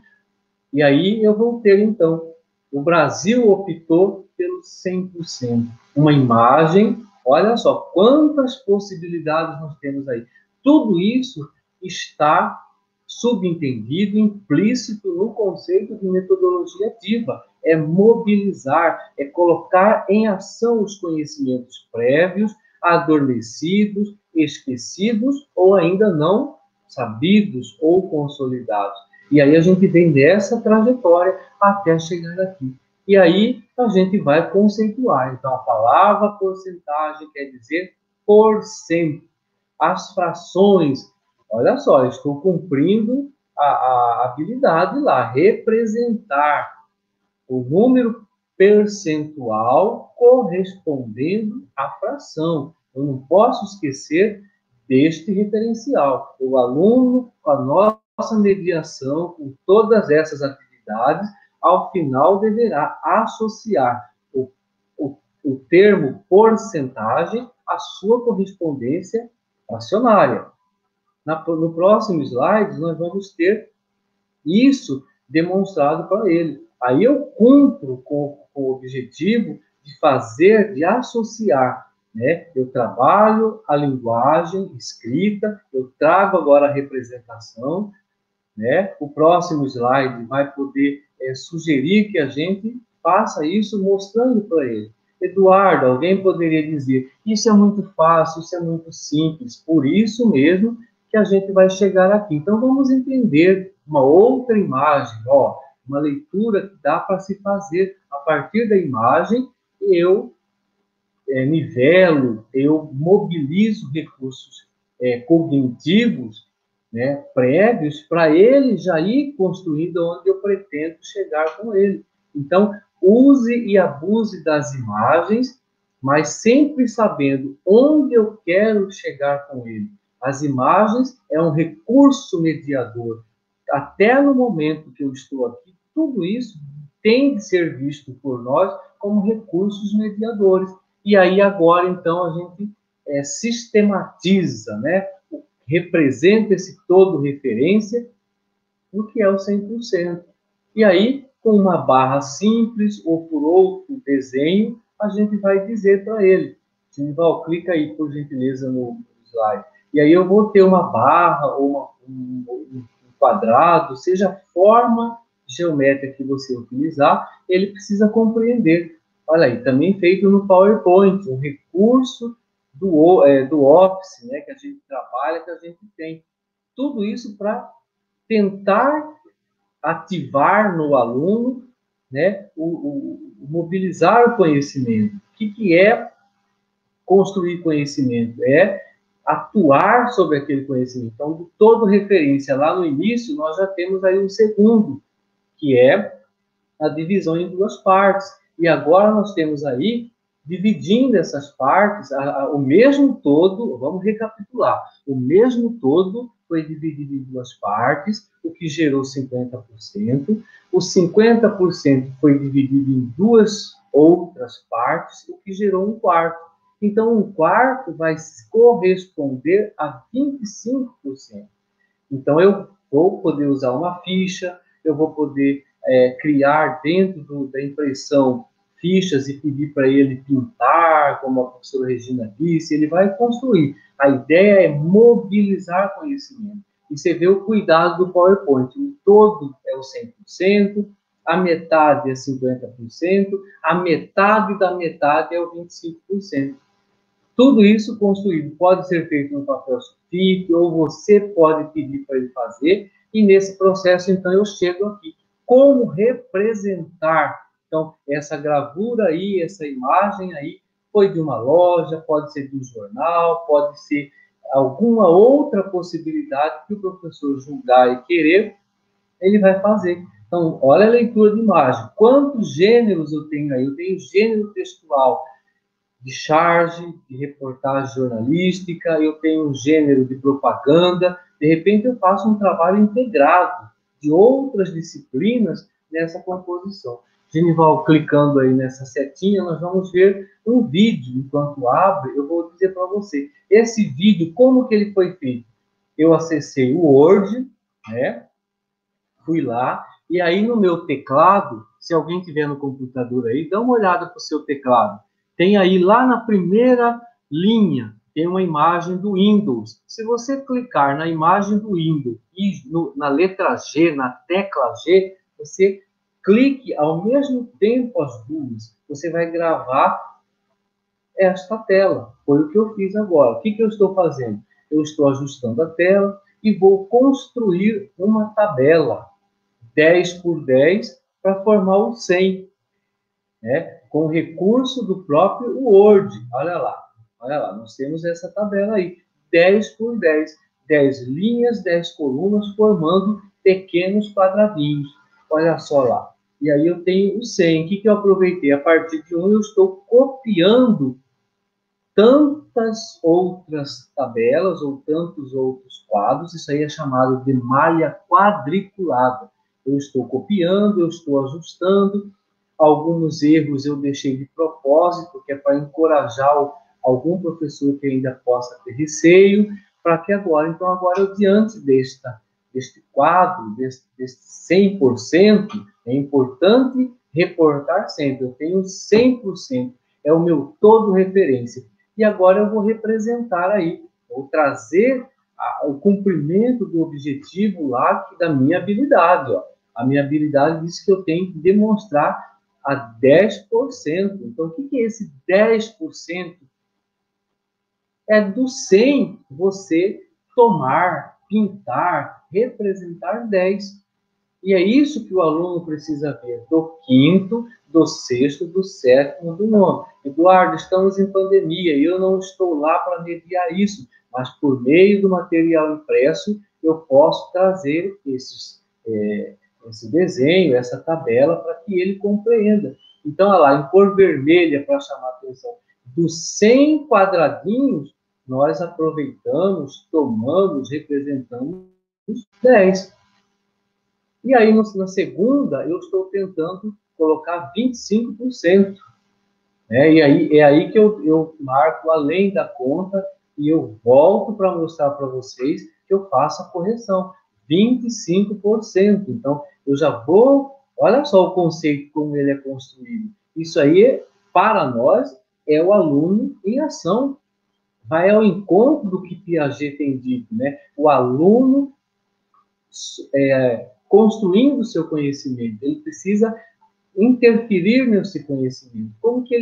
E aí eu vou ter, então, o Brasil optou pelo 100%. Uma imagem, olha só, quantas possibilidades nós temos aí. Tudo isso está subentendido, implícito no conceito de metodologia ativa. É mobilizar, é colocar em ação os conhecimentos prévios, adormecidos, esquecidos ou ainda não sabidos ou consolidados. E aí a gente vem dessa trajetória até chegar aqui. E aí a gente vai conceituar. Então, a palavra porcentagem quer dizer por cento. As frações, olha só, estou cumprindo a habilidade lá, representar o número percentual correspondendo à fração. Eu não posso esquecer deste referencial. O aluno, com a nossa mediação, com todas essas atividades, ao final deverá associar o termo porcentagem à sua correspondência fracionária. No próximo slide, nós vamos ter isso demonstrado para ele. Aí eu cumpro com o objetivo de fazer, de associar, né? Eu trabalho a linguagem escrita, eu trago agora a representação, né? O próximo slide vai poder sugerir que a gente faça isso mostrando para ele. Eduardo, alguém poderia dizer, isso é muito fácil, isso é muito simples, por isso mesmo que a gente vai chegar aqui. Então, vamos entender uma outra imagem, ó, uma leitura que dá para se fazer a partir da imagem. Eu nivelo, eu mobilizo recursos cognitivos, né, prévios, para ele já ir construindo onde eu pretendo chegar com ele. Então, use e abuse das imagens, mas sempre sabendo onde eu quero chegar com ele. As imagens é um recurso mediador. Até no momento que eu estou aqui, tudo isso tem de ser visto por nós como recursos mediadores. E aí agora, então, a gente sistematiza, né? Representa esse todo referência no que é o 100%. E aí, com uma barra simples ou por outro desenho, a gente vai dizer para ele, Genival, clica aí, por gentileza, no slide. E aí eu vou ter uma barra ou um quadrado, seja a forma geométrica que você utilizar, ele precisa compreender. Olha aí, também feito no PowerPoint, um recurso do Office, né, que a gente trabalha, que a gente tem. Tudo isso para tentar ativar no aluno, né, mobilizar o conhecimento. O que é construir conhecimento? É atuar sobre aquele conhecimento. Então, do todo referência lá no início, nós já temos aí um segundo, que é a divisão em duas partes. E agora nós temos aí, dividindo essas partes, o mesmo todo, vamos recapitular, o mesmo todo foi dividido em duas partes, o que gerou 50%, os 50% foi dividido em duas outras partes, o que gerou um quarto. Então, um quarto vai corresponder a 25%. Então, eu vou poder usar uma ficha, eu vou poder criar dentro da impressão fichas e pedir para ele pintar, como a professora Regina disse, ele vai construir. A ideia é mobilizar conhecimento. E você vê o cuidado do PowerPoint. O todo é o 100%, a metade é 50%, a metade da metade é o 25%. Tudo isso construído pode ser feito no papel sulfite, ou você pode pedir para ele fazer, e nesse processo, então, eu chego aqui. Como representar? Então, essa gravura aí, essa imagem aí, foi de uma loja, pode ser de um jornal, pode ser alguma outra possibilidade que o professor julgar e querer, ele vai fazer. Então, olha a leitura de imagem. Quantos gêneros eu tenho aí? Eu tenho gênero textual, de charge, de reportagem jornalística, eu tenho um gênero de propaganda, de repente eu faço um trabalho integrado de outras disciplinas nessa composição. Genival, clicando aí nessa setinha, nós vamos ver um vídeo. Enquanto abre, eu vou dizer para você, esse vídeo, como que ele foi feito? Eu acessei o Word, né? Fui lá, e aí no meu teclado, se alguém tiver no computador aí, dá uma olhada para o seu teclado. Tem aí lá na primeira linha, tem uma imagem do Windows. Se você clicar na imagem do Windows e na letra G, na tecla G, você clique ao mesmo tempo as duas. Você vai gravar esta tela. Foi o que eu fiz agora. O que eu estou fazendo? Eu estou ajustando a tela e vou construir uma tabela 10 por 10 para formar o 100. Né? Com recurso do próprio Word. Olha lá, nós temos essa tabela aí, 10 por 10, 10 linhas, 10 colunas, formando pequenos quadradinhos. Olha só lá. E aí eu tenho o 100. O que eu aproveitei? A partir de 1 eu estou copiando tantas outras tabelas ou tantos outros quadros. Isso aí é chamado de malha quadriculada. Eu estou copiando, eu estou ajustando. Alguns erros eu deixei de propósito, que é para encorajar algum professor que ainda possa ter receio, para que agora, então agora eu, diante deste quadro, deste 100%, é importante reportar sempre, eu tenho 100%, é o meu todo referência. E agora eu vou representar aí, vou trazer o cumprimento do objetivo lá da minha habilidade. Ó. A minha habilidade diz que eu tenho que demonstrar a 10%. Então, o que é esse 10%? É do 100 você tomar, pintar, representar 10. E é isso que o aluno precisa ver, do 5º, do 6º, do 7º, do 9º. Eduardo, estamos em pandemia e eu não estou lá para mediar isso, mas por meio do material impresso eu posso trazer esse desenho, essa tabela, para que ele compreenda. Então, olha lá, em cor vermelha, para chamar a atenção, dos 100 quadradinhos, nós aproveitamos, tomamos, representamos 10. E aí, na segunda, eu estou tentando colocar 25%. Né? E aí, é aí que eu marco além da conta e eu volto para mostrar para vocês que eu faço a correção. 25%. Então, eu já vou... Olha só o conceito, como ele é construído. Isso aí, para nós, é o aluno em ação. Vai ao encontro do que Piaget tem dito, né? O aluno... construindo o seu conhecimento, ele precisa interferir nesse conhecimento. Como que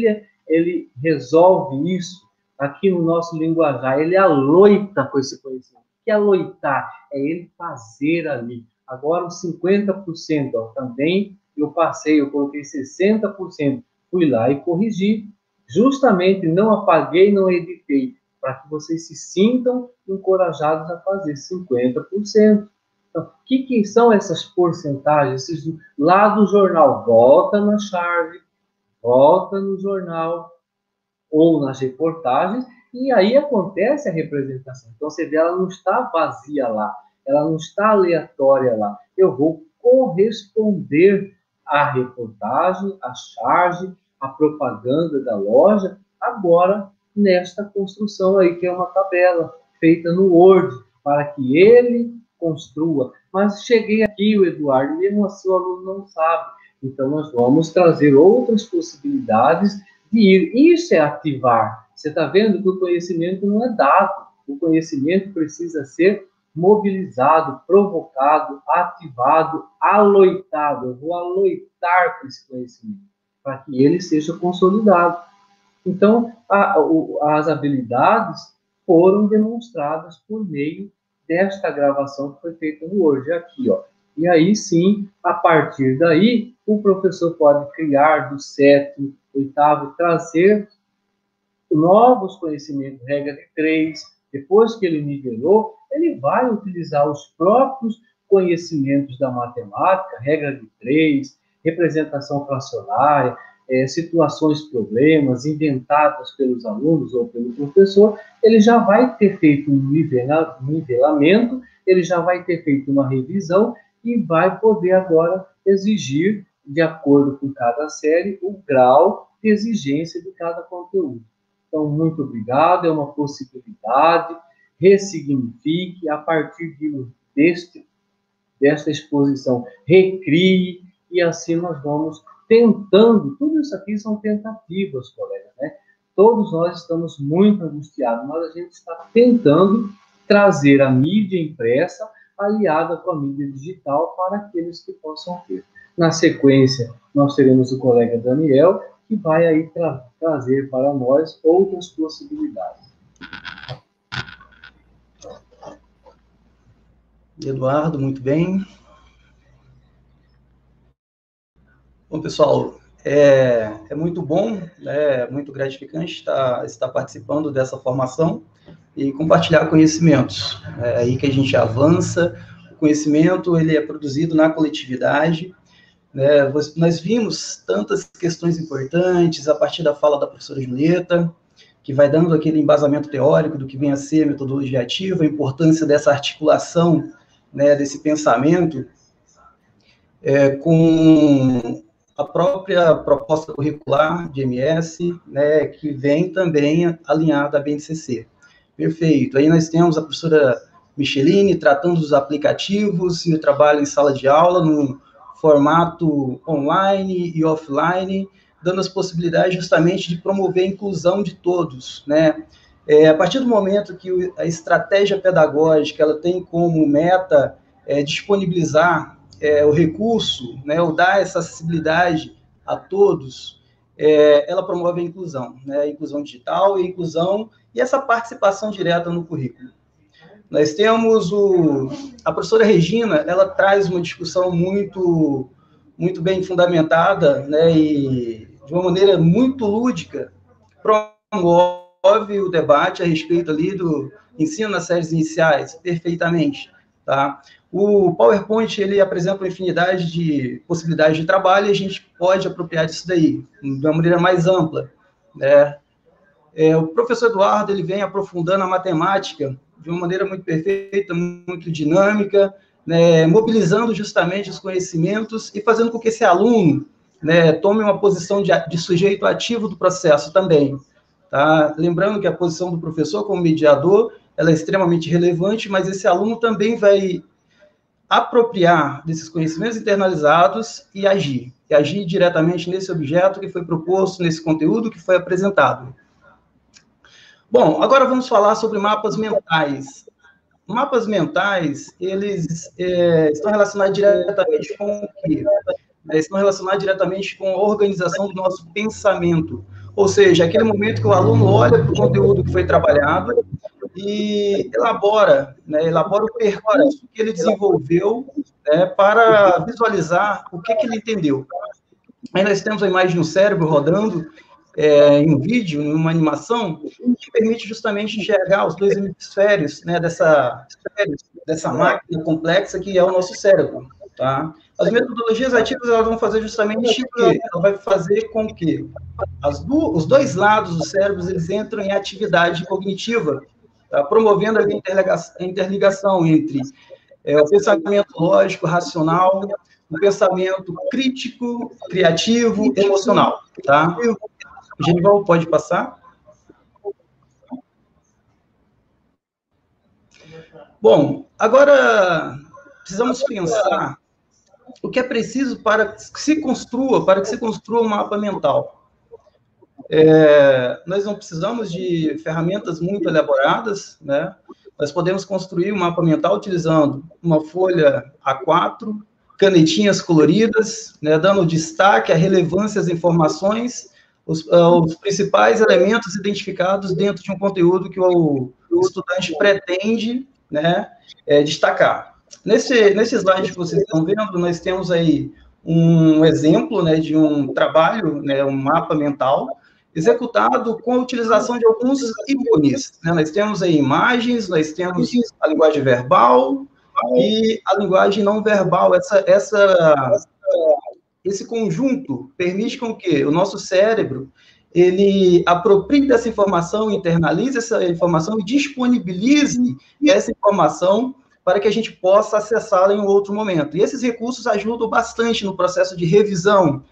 ele resolve isso aqui no nosso linguajar? Ele aloita com esse conhecimento. O que é aloitar? É ele fazer ali. Agora, os 50%, ó, também eu coloquei 60%. Fui lá e corrigi. Justamente não apaguei, não editei, para que vocês se sintam encorajados a fazer 50%. Então, o que são essas porcentagens? Lá do jornal, volta na charge, volta no jornal ou nas reportagens, e aí acontece a representação. Então, você vê, ela não está vazia lá, ela não está aleatória lá. Eu vou corresponder à reportagem, à charge, à propaganda da loja, agora nesta construção aí, que é uma tabela feita no Word, para que ele construa. Mas cheguei aqui, o Eduardo, mesmo assim o aluno não sabe. Então, nós vamos trazer outras possibilidades de ir. Isso é ativar. Você está vendo que o conhecimento não é dado. O conhecimento precisa ser mobilizado, provocado, ativado, aloitado. Eu vou aloitar com esse conhecimento, para que ele seja consolidado. Então, as habilidades foram demonstradas por meio desta gravação que foi feita no Word, aqui, ó. E aí sim, a partir daí, o professor pode criar do 7º, 8º, trazer novos conhecimentos, regra de 3. Depois que ele nivelou, ele vai utilizar os próprios conhecimentos da matemática, regra de 3, representação fracionária, situações, problemas inventadas pelos alunos ou pelo professor. Ele já vai ter feito um nivelamento, ele já vai ter feito uma revisão e vai poder agora exigir, de acordo com cada série, o grau de exigência de cada conteúdo. Então, muito obrigado, é uma possibilidade, ressignifique, a partir desta exposição, recrie, e assim nós vamos tentando, tudo isso aqui são tentativas, colegas, né? Todos nós estamos muito angustiados, mas a gente está tentando trazer a mídia impressa aliada com a mídia digital para aqueles que possam ter. Na sequência, nós teremos o colega Daniel, que vai aí trazer para nós outras possibilidades. Eduardo, muito bem. Bom, pessoal, é muito bom, é muito gratificante estar participando dessa formação e compartilhar conhecimentos. É aí que a gente avança. O conhecimento ele é produzido na coletividade. Nós vimos tantas questões importantes a partir da fala da professora Julieta, que vai dando aquele embasamento teórico do que vem a ser a metodologia ativa, a importância dessa articulação, desse pensamento com a própria proposta curricular de MS, que vem também alinhada à BNCC. Perfeito. Aí nós temos a professora Micheline tratando dos aplicativos e o trabalho em sala de aula, no formato online e offline, dando as possibilidades justamente de promover a inclusão de todos, A partir do momento que a estratégia pedagógica ela tem como meta disponibilizar o recurso, né, ou dar essa acessibilidade a todos, ela promove a inclusão, né, a inclusão digital e essa participação direta no currículo. Nós temos a professora Regina, ela traz uma discussão muito bem fundamentada, né, e de uma maneira muito lúdica, promove o debate a respeito ali do ensino nas séries iniciais, perfeitamente, tá? O PowerPoint, ele apresenta uma infinidade de possibilidades de trabalho e a gente pode apropriar disso daí, de uma maneira mais ampla, né? O professor Eduardo, ele vem aprofundando a matemática de uma maneira muito perfeita, muito dinâmica, né, mobilizando justamente os conhecimentos e fazendo com que esse aluno, né, tome uma posição de sujeito ativo do processo também. Tá? Lembrando que a posição do professor como mediador, ela é extremamente relevante, mas esse aluno também vai apropriar desses conhecimentos internalizados e agir diretamente nesse objeto que foi proposto, nesse conteúdo que foi apresentado. Bom, agora vamos falar sobre mapas mentais. Mapas mentais, eles estão relacionados diretamente com o quê? Estão relacionados diretamente com a organização do nosso pensamento. Ou seja, aquele momento que o aluno olha para o conteúdo que foi trabalhado e elabora o percurso que ele desenvolveu, né, para visualizar o que ele entendeu. Aí nós temos a imagem do cérebro rodando, em um vídeo, em uma animação, que permite justamente enxergar os dois hemisférios, né, dessa máquina complexa que é o nosso cérebro, tá? As metodologias ativas, elas vão fazer justamente o quê? Ela vai fazer com que os dois lados do cérebro, eles entram em atividade cognitiva, tá? Promovendo a interligação entre o pensamento lógico, racional, o pensamento crítico, criativo, emocional, tá? Genival, pode passar? Bom, agora precisamos pensar o que é preciso para que se construa um mapa mental. Nós não precisamos de ferramentas muito elaboradas, né? Nós podemos construir um mapa mental utilizando uma folha A4, canetinhas coloridas, né, dando destaque à relevância às informações, os principais elementos identificados dentro de um conteúdo que o estudante pretende, né, destacar. Nesse slide que vocês estão vendo, nós temos aí um exemplo, né, de um trabalho, né, um mapa mental, executado com a utilização de alguns ícones, né? Nós temos aí imagens, nós temos a linguagem verbal e a linguagem não verbal. Esse conjunto permite com que o nosso cérebro ele aproprie dessa informação, internalize essa informação e disponibilize essa informação para que a gente possa acessá-la em um outro momento. E esses recursos ajudam bastante no processo de revisão.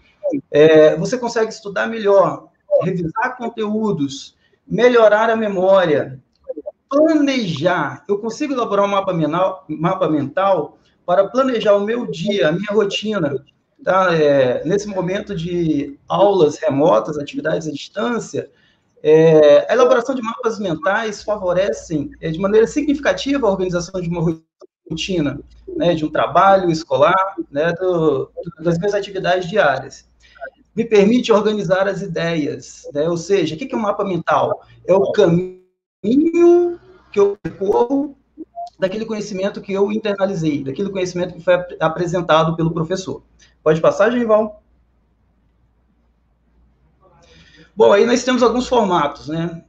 Você consegue estudar melhor, revisar conteúdos, melhorar a memória, planejar. Eu consigo elaborar um mapa mental para planejar o meu dia, a minha rotina. Tá? Nesse momento de aulas remotas, atividades à distância, a elaboração de mapas mentais favorecem de maneira significativa a organização de uma rotina, né, de um trabalho escolar, né, das minhas atividades diárias. Me permite organizar as ideias, né? Ou seja, o que é um mapa mental? É o caminho que eu percorro daquele conhecimento que eu internalizei, daquele conhecimento que foi apresentado pelo professor. Pode passar, Genival? Bom, aí nós temos alguns formatos, né?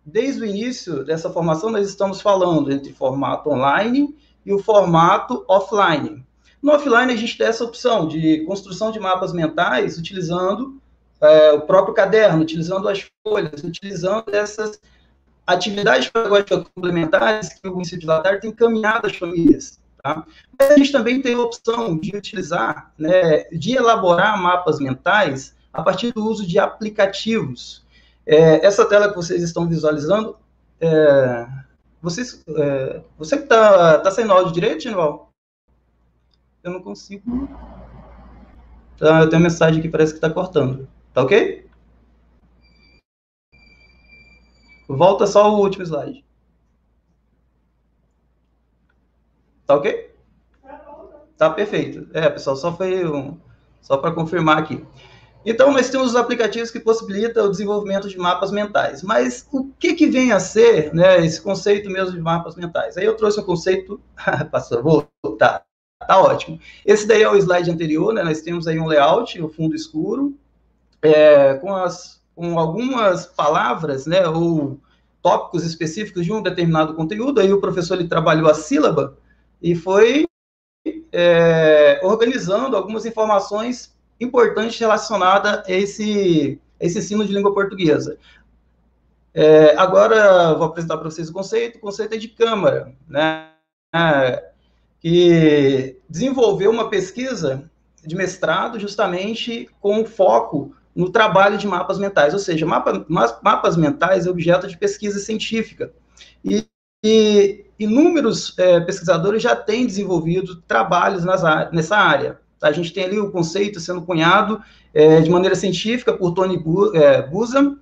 Desde o início dessa formação, nós estamos falando entre formato online e o formato offline. No offline, a gente tem essa opção de construção de mapas mentais utilizando o próprio caderno, utilizando as folhas, utilizando essas atividades pedagógicas complementares que o ensino de Latar tem encaminhado às famílias. Tá? Mas a gente também tem a opção de utilizar, né, de elaborar mapas mentais a partir do uso de aplicativos. Essa tela que vocês estão visualizando, você que está saindo áudio direito, Genival? Eu não consigo. Tá, eu tenho uma mensagem que parece que está cortando. Tá ok? Volta só o último slide. Tá ok? Tá perfeito. Pessoal, só para confirmar aqui. Então, nós temos os aplicativos que possibilitam o desenvolvimento de mapas mentais. Mas o que vem a ser, né, esse conceito mesmo de mapas mentais? Aí eu trouxe um conceito... Pastor, vou voltar. Tá ótimo. Esse daí é o slide anterior, né? Nós temos aí um layout, o fundo escuro, com algumas palavras, né, ou tópicos específicos de um determinado conteúdo. Aí o professor ele trabalhou a sílaba e foi organizando algumas informações importantes relacionadas a esse ensino de língua portuguesa. Agora, vou apresentar para vocês o conceito. O conceito é de Câmara, né, que desenvolveu uma pesquisa de mestrado justamente com foco no trabalho de mapas mentais, ou seja, mapas mentais é objeto de pesquisa científica. E inúmeros pesquisadores já têm desenvolvido trabalhos nessa área. A gente tem ali o conceito sendo cunhado de maneira científica por Tony Buzan,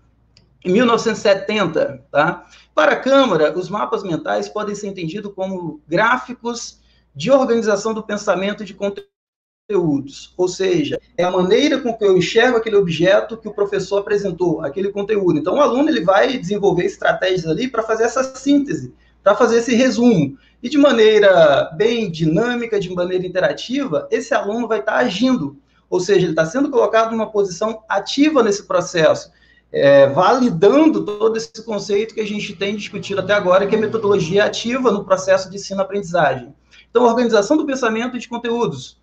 em 1970. Tá? Para a Câmara, os mapas mentais podem ser entendidos como gráficos de organização do pensamento de conteúdos, ou seja, é a maneira com que eu enxergo aquele objeto que o professor apresentou, aquele conteúdo. Então, o aluno ele vai desenvolver estratégias ali para fazer essa síntese, para fazer esse resumo. E de maneira bem dinâmica, de maneira interativa, esse aluno vai estar agindo, ou seja, ele está sendo colocado numa posição ativa nesse processo, validando todo esse conceito que a gente tem discutido até agora, que é a metodologia ativa no processo de ensino-aprendizagem. Então, a organização do pensamento de conteúdos,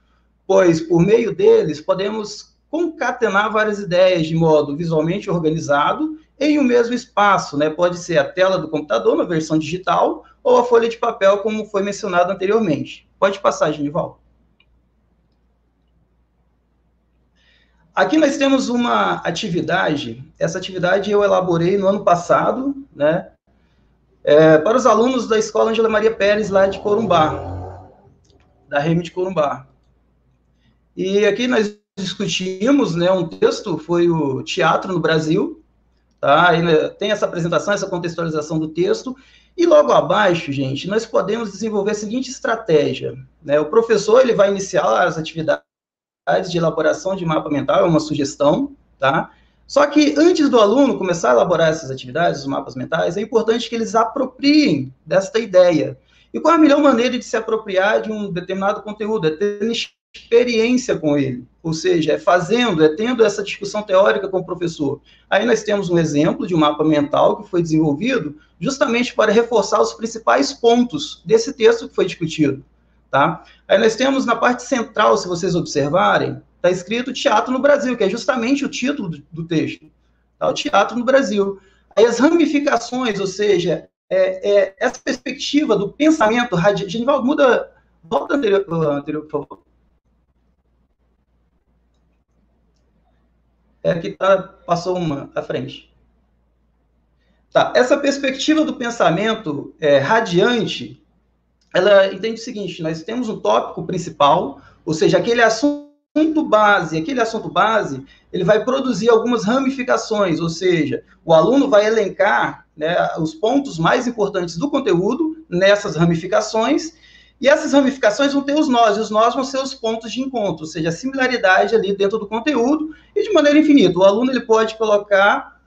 pois, por meio deles, podemos concatenar várias ideias de modo visualmente organizado em um mesmo espaço, né? Pode ser a tela do computador, na versão digital, ou a folha de papel, como foi mencionado anteriormente. Pode passar, Genival. Aqui nós temos uma atividade, essa atividade eu elaborei no ano passado, né? Para os alunos da Escola Angela Maria Pérez, lá de Corumbá, da REM de Corumbá. E aqui nós discutimos, né, um texto, foi o Teatro no Brasil, tá? Aí, né, tem essa apresentação, essa contextualização do texto, e logo abaixo, gente, nós podemos desenvolver a seguinte estratégia, né? O professor, ele vai iniciar as atividades de elaboração de mapa mental, é uma sugestão, tá? Só que antes do aluno começar a elaborar essas atividades, os mapas mentais, é importante que eles apropriem desta ideia. E qual a melhor maneira de se apropriar de um determinado conteúdo? É tendo experiência com ele, ou seja, tendo essa discussão teórica com o professor. Aí nós temos um exemplo de um mapa mental que foi desenvolvido justamente para reforçar os principais pontos desse texto que foi discutido, tá? Aí nós temos na parte central, se vocês observarem, está escrito Teatro no Brasil, que é justamente o título do texto, tá? O Teatro no Brasil. Aí as ramificações, ou seja, essa perspectiva do pensamento radiante. Genival, volta anterior, por favor. Aqui passou uma à frente. Tá, essa perspectiva do pensamento radiante, ela entende o seguinte: nós temos um tópico principal, ou seja, aquele assunto base, ele vai produzir algumas ramificações, ou seja, o aluno vai elencar, né, os pontos mais importantes do conteúdo nessas ramificações, e essas ramificações vão ter os nós, e os nós vão ser os pontos de encontro, ou seja, a similaridade ali dentro do conteúdo, e de maneira infinita. O aluno ele pode colocar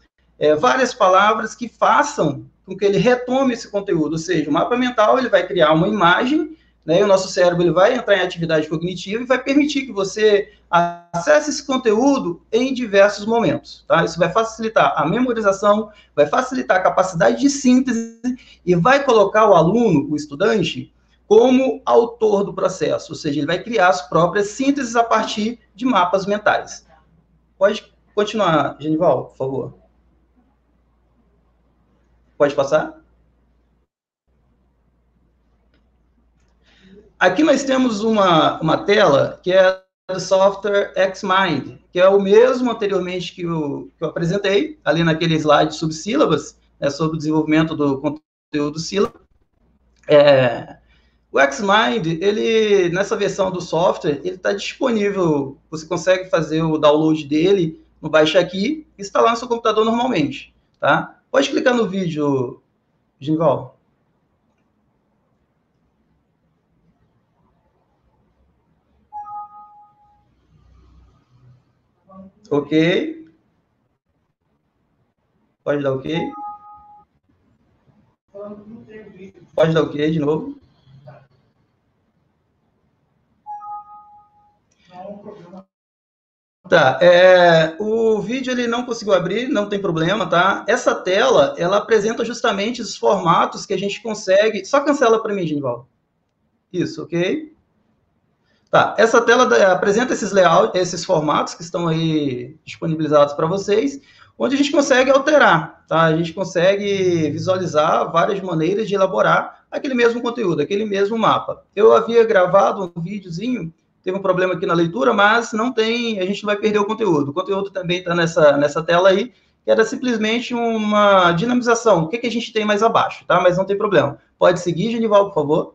várias palavras que façam com que ele retome esse conteúdo, ou seja, o mapa mental ele vai criar uma imagem, né, e o nosso cérebro ele vai entrar em atividade cognitiva e vai permitir que você acesse esse conteúdo em diversos momentos. Tá? Isso vai facilitar a memorização, vai facilitar a capacidade de síntese e vai colocar o aluno, o estudante, como autor do processo, ou seja, ele vai criar as próprias sínteses a partir de mapas mentais. Pode continuar, Genival, por favor. Pode passar? Aqui nós temos uma tela que é do software XMind, que é o mesmo anteriormente que eu apresentei, ali naquele slide sobre sílabas, né, sobre o desenvolvimento do conteúdo sílaba. O XMind, ele, nessa versão do software, ele está disponível, você consegue fazer o download dele no Baixa Aqui e instalar no seu computador normalmente, tá? Pode clicar no vídeo, Genival. Ok. Pode dar ok. Pode dar ok de novo. Tá, o vídeo ele não conseguiu abrir, não tem problema, tá? Essa tela, ela apresenta justamente os formatos que a gente consegue... Só cancela para mim, Genival. Isso, ok? Tá, essa tela apresenta esses layouts, esses formatos que estão aí disponibilizados para vocês, onde a gente consegue alterar, tá? A gente consegue visualizar várias maneiras de elaborar aquele mesmo conteúdo, aquele mesmo mapa. Eu havia gravado um videozinho, teve um problema aqui na leitura, mas não tem, a gente não vai perder o conteúdo. O conteúdo também está nessa tela aí, que era simplesmente uma dinamização. O que a gente tem mais abaixo, tá? Mas não tem problema. Pode seguir, Genival, por favor.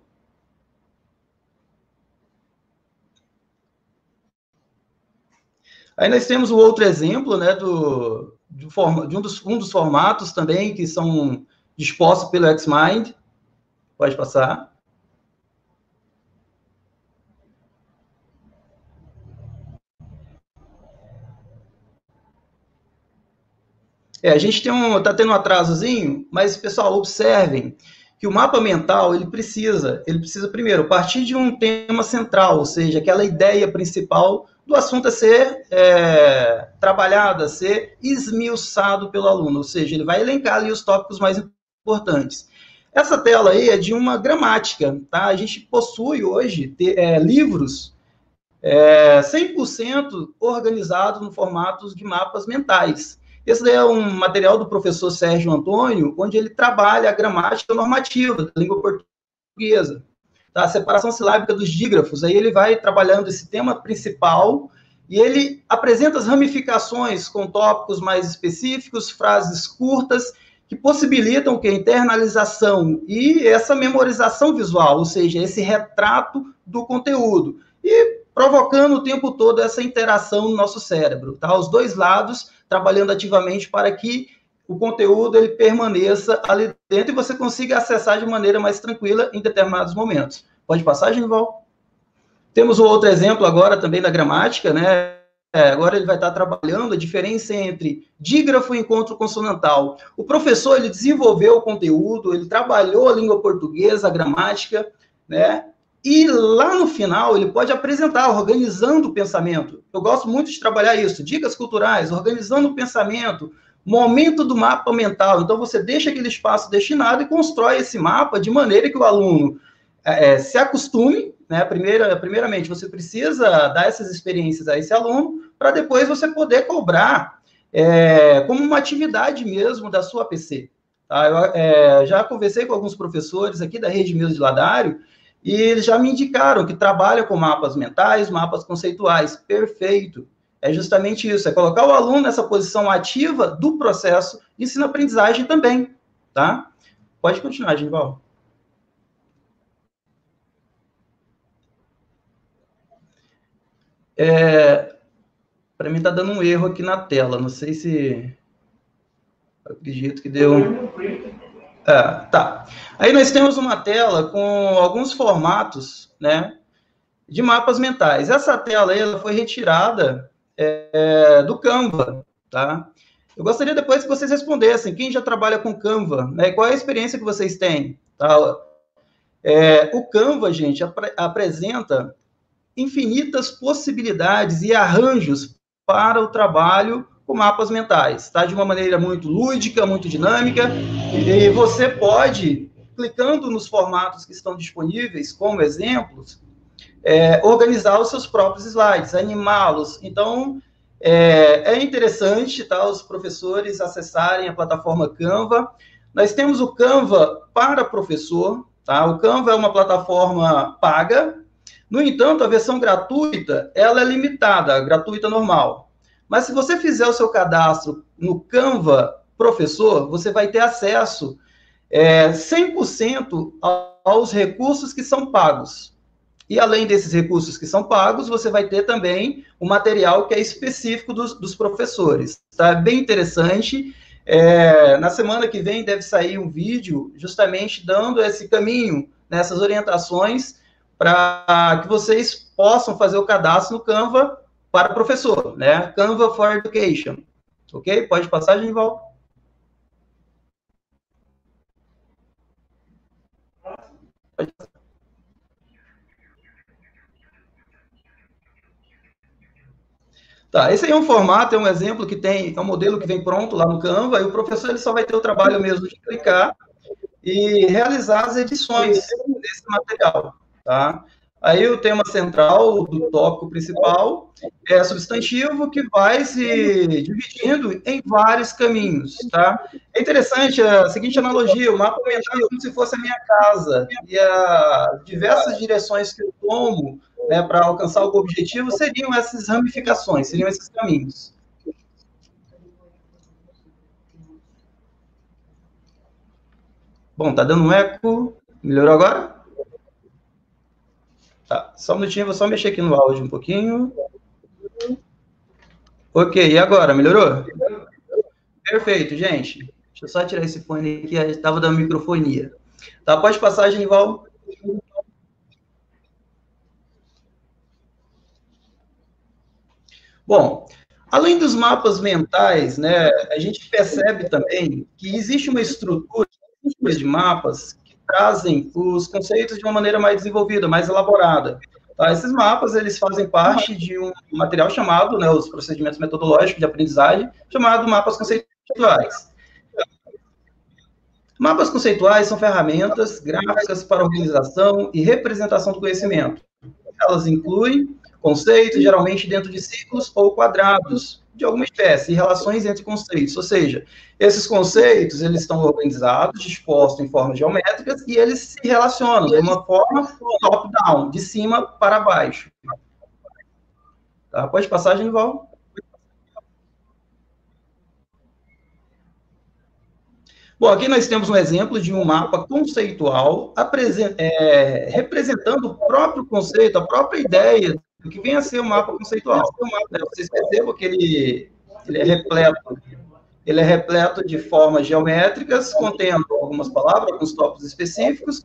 Aí nós temos o outro exemplo, né, um dos formatos também que são dispostos pelo XMind. Pode passar. A gente está tendo um atrasozinho, mas, pessoal, observem que o mapa mental, ele precisa primeiro, partir de um tema central, ou seja, aquela ideia principal do assunto a ser trabalhado, a ser esmiuçado pelo aluno, ou seja, ele vai elencar ali os tópicos mais importantes. Essa tela aí é de uma gramática, tá? A gente possui hoje livros 100% organizados no formato de mapas mentais. Esse daí é um material do professor Sérgio Antônio, onde ele trabalha a gramática normativa da língua portuguesa, tá? A separação silábica dos dígrafos. Aí ele vai trabalhando esse tema principal e ele apresenta as ramificações com tópicos mais específicos, frases curtas, que possibilitam a internalização e essa memorização visual, ou seja, esse retrato do conteúdo. E provocando o tempo todo essa interação no nosso cérebro, tá? Os dois lados trabalhando ativamente para que o conteúdo ele permaneça ali dentro e você consiga acessar de maneira mais tranquila em determinados momentos. Pode passar, Genival? Temos um outro exemplo agora também da gramática, né? Agora ele vai estar trabalhando a diferença entre dígrafo e encontro consonantal. O professor, ele desenvolveu o conteúdo, ele trabalhou a língua portuguesa, a gramática, né? E lá no final, ele pode apresentar, organizando o pensamento. Eu gosto muito de trabalhar isso, dicas culturais, organizando o pensamento, momento do mapa mental. Então, você deixa aquele espaço destinado e constrói esse mapa de maneira que o aluno se acostume, né? Primeiramente, você precisa dar essas experiências a esse aluno, para depois você poder cobrar como uma atividade mesmo da sua APC. Tá? Eu já conversei com alguns professores aqui da Rede Mills de Ladário, e eles já me indicaram que trabalham com mapas mentais, mapas conceituais. Perfeito. É justamente isso, é colocar o aluno nessa posição ativa do processo de ensino-aprendizagem também, tá? Pode continuar, Genival. Para mim está dando um erro aqui na tela, não sei se... Acredito que deu... Tá. Aí nós temos uma tela com alguns formatos, né, de mapas mentais. Essa tela aí, ela foi retirada do Canva, tá? Eu gostaria depois que vocês respondessem, quem já trabalha com Canva, né, qual é a experiência que vocês têm, tá? O Canva, gente, apresenta infinitas possibilidades e arranjos para o trabalho com mapas mentais, tá? De uma maneira muito lúdica, muito dinâmica, e você pode, clicando nos formatos que estão disponíveis como exemplos, organizar os seus próprios slides, animá-los. Então, é interessante, tá, os professores acessarem a plataforma Canva. Nós temos o Canva para professor, tá? O Canva é uma plataforma paga, no entanto, a versão gratuita, ela é limitada, gratuita normal. Mas se você fizer o seu cadastro no Canva Professor, você vai ter acesso 100% aos recursos que são pagos. E além desses recursos que são pagos, você vai ter também o material que é específico dos professores. Tá? É bem interessante. Na semana que vem deve sair um vídeo justamente dando esse caminho, nessas orientações, para que vocês possam fazer o cadastro no Canva para professor, né? Canva for Education. Ok? Pode passar, Genival? Pode passar. Tá, esse aí é um formato, é um exemplo que tem, é um modelo que vem pronto lá no Canva, e o professor ele só vai ter o trabalho mesmo de clicar e realizar as edições desse material, tá? Aí o tema central do tópico principal é substantivo, que vai se dividindo em vários caminhos, tá? É interessante a seguinte analogia: o mapa mental é como se fosse a minha casa, e as diversas direções que eu tomo, né, para alcançar o objetivo seriam essas ramificações, seriam esses caminhos. Bom, tá dando um eco. Melhorou agora? Tá, só um minutinho, vou só mexer aqui no áudio um pouquinho. Ok, e agora? Melhorou? Perfeito, gente. Deixa eu só tirar esse fone aqui, estava dando microfonia. Tá, pode passar, Genival. Bom, além dos mapas mentais, né, a gente percebe também que existe uma estrutura de mapas que trazem os conceitos de uma maneira mais desenvolvida, mais elaborada. Tá? Esses mapas, eles fazem parte de um material chamado, né, os procedimentos metodológicos de aprendizagem, chamado mapas conceituais. Mapas conceituais são ferramentas gráficas para organização e representação do conhecimento. Elas incluem conceitos, geralmente dentro de ciclos ou quadrados de alguma espécie, e relações entre conceitos. Ou seja, esses conceitos, eles estão organizados, dispostos em formas geométricas, e eles se relacionam de uma forma top-down, de cima para baixo. Tá? Pode passar, Genival? Bom, aqui nós temos um exemplo de um mapa conceitual representando o próprio conceito, a própria ideia do que vem a ser o mapa conceitual. Vocês percebam que ele é repleto de formas geométricas, contendo algumas palavras, alguns tópicos específicos,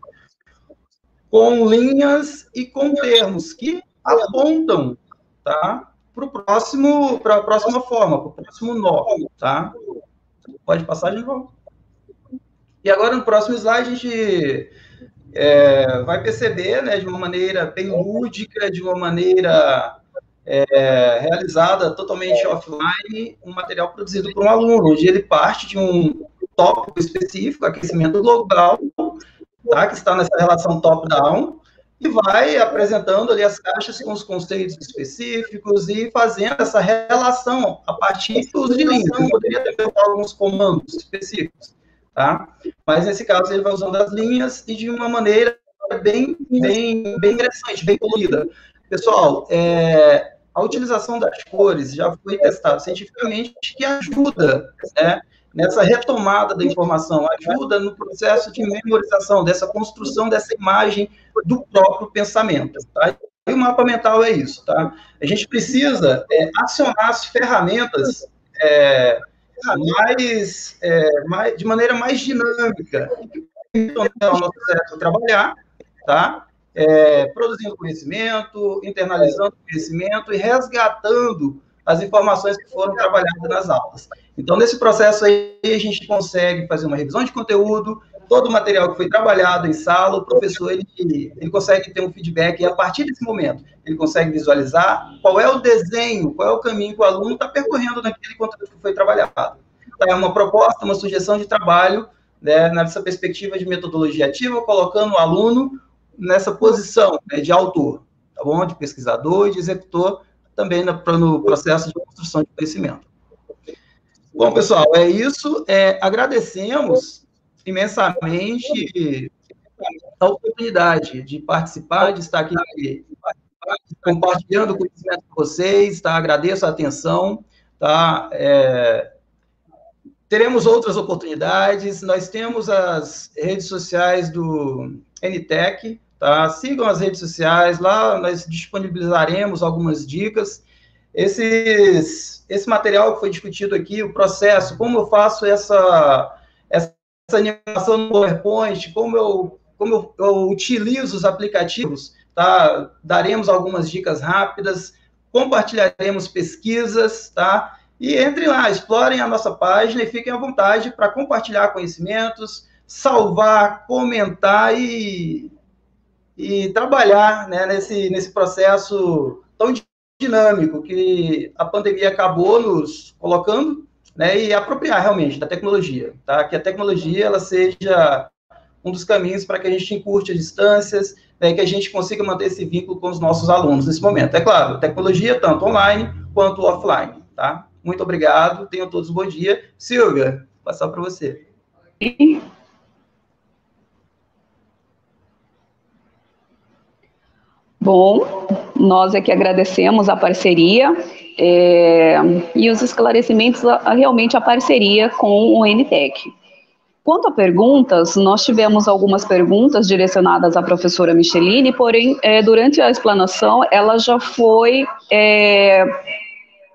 com linhas e com termos que apontam, tá, para a próxima forma, para o próximo nó, tá? Pode passar, de novo. E agora, no próximo slide, a gente vai perceber, né, de uma maneira bem lúdica, de uma maneira realizada totalmente offline, um material produzido por um aluno, onde ele parte de um tópico específico, aquecimento global, tá, que está nessa relação top-down, e vai apresentando ali as caixas com os conceitos específicos e fazendo essa relação a partir do uso de linhas. Eu poderia ter feito alguns comandos específicos, tá? Mas nesse caso ele vai usando as linhas e de uma maneira bem interessante, bem colorida. Pessoal, a utilização das cores já foi testado cientificamente, que ajuda, né, nessa retomada da informação, ajuda no processo de memorização, dessa construção dessa imagem do próprio pensamento, tá? E o mapa mental é isso, tá? A gente precisa acionar as ferramentas de maneira mais dinâmica, que permitam ao nosso cérebro trabalhar, tá? Produzindo conhecimento, internalizando conhecimento e resgatando as informações que foram trabalhadas nas aulas. Então, nesse processo aí, a gente consegue fazer uma revisão de conteúdo, todo o material que foi trabalhado em sala, o professor ele consegue ter um feedback, e a partir desse momento, ele consegue visualizar qual é o desenho, qual é o caminho que o aluno está percorrendo naquele conteúdo que foi trabalhado. É uma proposta, uma sugestão de trabalho, né, nessa perspectiva de metodologia ativa, colocando o aluno nessa posição, né, de autor, tá bom? De pesquisador e de executor, também no processo de construção de conhecimento. Bom, pessoal, é isso. Agradecemos imensamente a oportunidade de participar, de estar aqui compartilhando o conhecimento com vocês, tá? Agradeço a atenção, tá? Teremos outras oportunidades. Nós temos as redes sociais do NTEC, tá? Sigam as redes sociais, lá nós disponibilizaremos algumas dicas. esse material que foi discutido aqui, o processo, como eu faço essa animação no PowerPoint, como eu utilizo os aplicativos, tá? Daremos algumas dicas rápidas, compartilharemos pesquisas, tá? E entre lá, explorem a nossa página e fiquem à vontade para compartilhar conhecimentos, salvar, comentar e trabalhar, né, nesse processo tão dinâmico que a pandemia acabou nos colocando, né, e apropriar realmente da tecnologia, tá? Que a tecnologia ela seja um dos caminhos para que a gente encurte as distâncias, né, que a gente consiga manter esse vínculo com os nossos alunos nesse momento. É claro, tecnologia tanto online quanto offline, tá? Muito obrigado, tenham todos um bom dia. Silvia, vou passar para você. Bom, nós aqui agradecemos a parceria e os esclarecimentos, realmente a parceria com o NTEC. Quanto a perguntas, nós tivemos algumas perguntas direcionadas à professora Micheline, porém, durante a explanação, ela já foi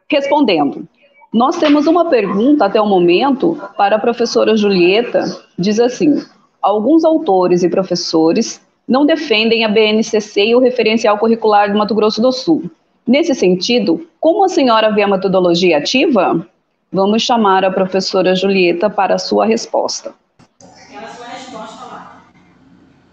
respondendo. Nós temos uma pergunta até o momento para a professora Julieta, diz assim: alguns autores e professores não defendem a BNCC e o referencial curricular do Mato Grosso do Sul. Nesse sentido, como a senhora vê a metodologia ativa? Vamos chamar a professora Julieta para a sua resposta.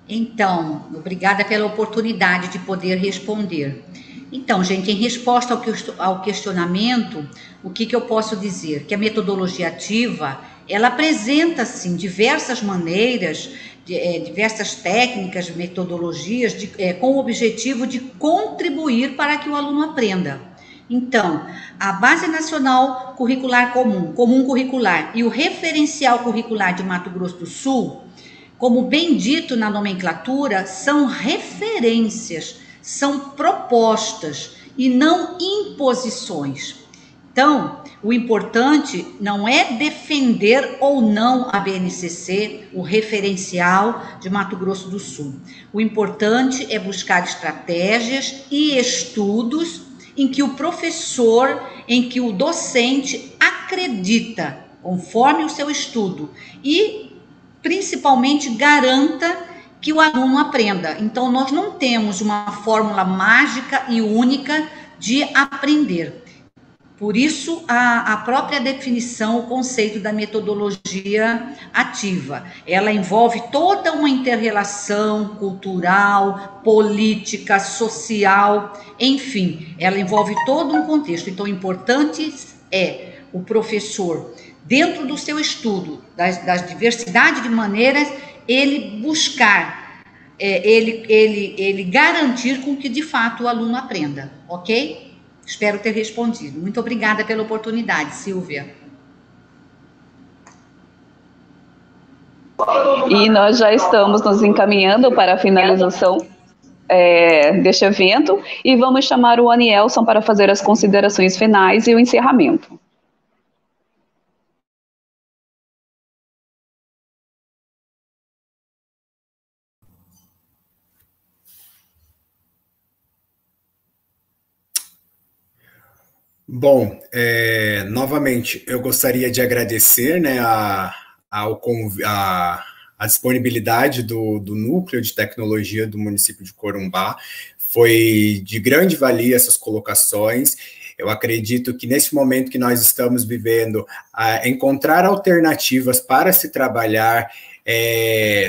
Então, obrigada pela oportunidade de poder responder. Então, gente, em resposta ao questionamento, o que eu posso dizer? Que a metodologia ativa, ela apresenta, sim, diversas maneiras, diversas técnicas, metodologias, com o objetivo de contribuir para que o aluno aprenda. Então, a Base Nacional Curricular Comum Curricular e o Referencial Curricular de Mato Grosso do Sul, como bem dito na nomenclatura, são referências, são propostas e não imposições. Então, o importante não é defender ou não a BNCC, o referencial de Mato Grosso do Sul. O importante é buscar estratégias e estudos em que o professor, em que o docente acredita, conforme o seu estudo, e principalmente garanta que o aluno aprenda. Então, nós não temos uma fórmula mágica e única de aprender. Por isso, a própria definição, o conceito da metodologia ativa. Ela envolve toda uma inter-relação cultural, política, social, enfim, ela envolve todo um contexto. Então, o importante é o professor, dentro do seu estudo, das diversidades de maneiras, ele buscar, ele garantir com que, de fato, o aluno aprenda, ok? Espero ter respondido. Muito obrigada pela oportunidade, Silvia. E nós já estamos nos encaminhando para a finalização deste evento e vamos chamar o Anielson para fazer as considerações finais e o encerramento. Bom, novamente, eu gostaria de agradecer, né, a disponibilidade do Núcleo de Tecnologia do município de Corumbá. Foi de grande valia essas colocações. Eu acredito que nesse momento que nós estamos vivendo, encontrar alternativas para se trabalhar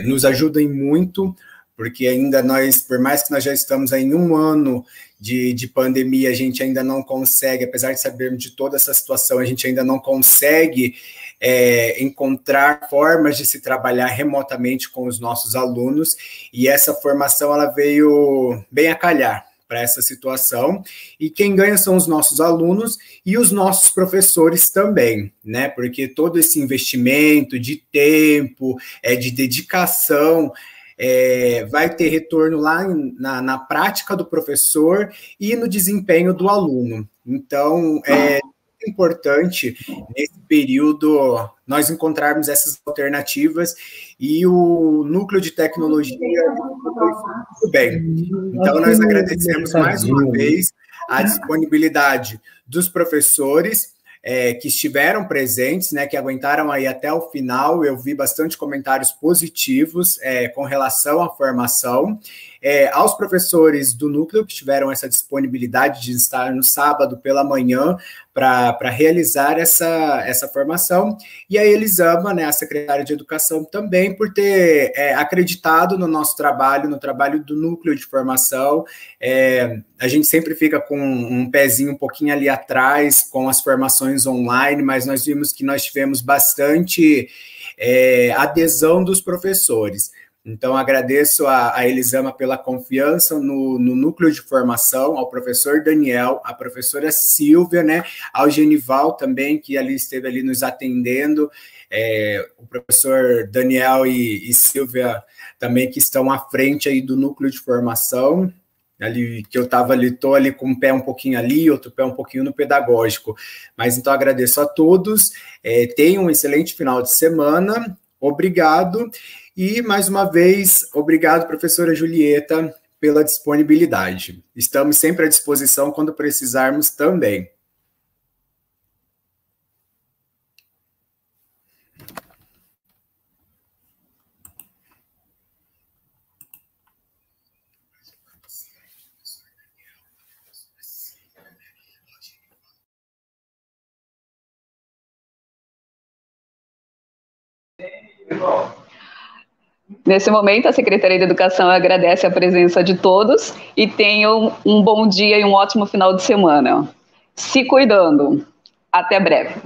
nos ajudem muito, porque ainda nós, por mais que nós já estamos em um ano de pandemia, a gente ainda não consegue, apesar de sabermos de toda essa situação, a gente ainda não consegue encontrar formas de se trabalhar remotamente com os nossos alunos, e essa formação ela veio bem a calhar para essa situação, e quem ganha são os nossos alunos e os nossos professores também, né, porque todo esse investimento de tempo, de dedicação, vai ter retorno lá na prática do professor e no desempenho do aluno. Então, é importante, nesse período, nós encontrarmos essas alternativas, e o Núcleo de Tecnologia foi muito bem. Então, nós agradecemos mais uma vez a disponibilidade dos professores que estiveram presentes, né, que aguentaram aí até o final. Eu vi bastante comentários positivos com relação à formação. Aos professores do núcleo que tiveram essa disponibilidade de estar no sábado pela manhã para realizar essa formação, e a Elisama, né, a secretária de Educação, também por ter acreditado no nosso trabalho, no trabalho do núcleo de formação. A gente sempre fica com um pezinho um pouquinho ali atrás com as formações online, mas nós vimos que nós tivemos bastante adesão dos professores. Então, agradeço a Elisama pela confiança no núcleo de formação, ao professor Daniel, à professora Silvia, né, ao Genival também, que ali esteve ali nos atendendo, o professor Daniel e Silvia também, que estão à frente aí do núcleo de formação, ali, que eu estou ali com um pé um pouquinho ali, outro pé um pouquinho no pedagógico. Mas, então, agradeço a todos, tenham um excelente final de semana, obrigado. E, mais uma vez, obrigado, professora Julieta, pela disponibilidade. Estamos sempre à disposição quando precisarmos também. Nesse momento, a Secretaria de Educação agradece a presença de todos e tenham um bom dia e um ótimo final de semana. Se cuidando. Até breve.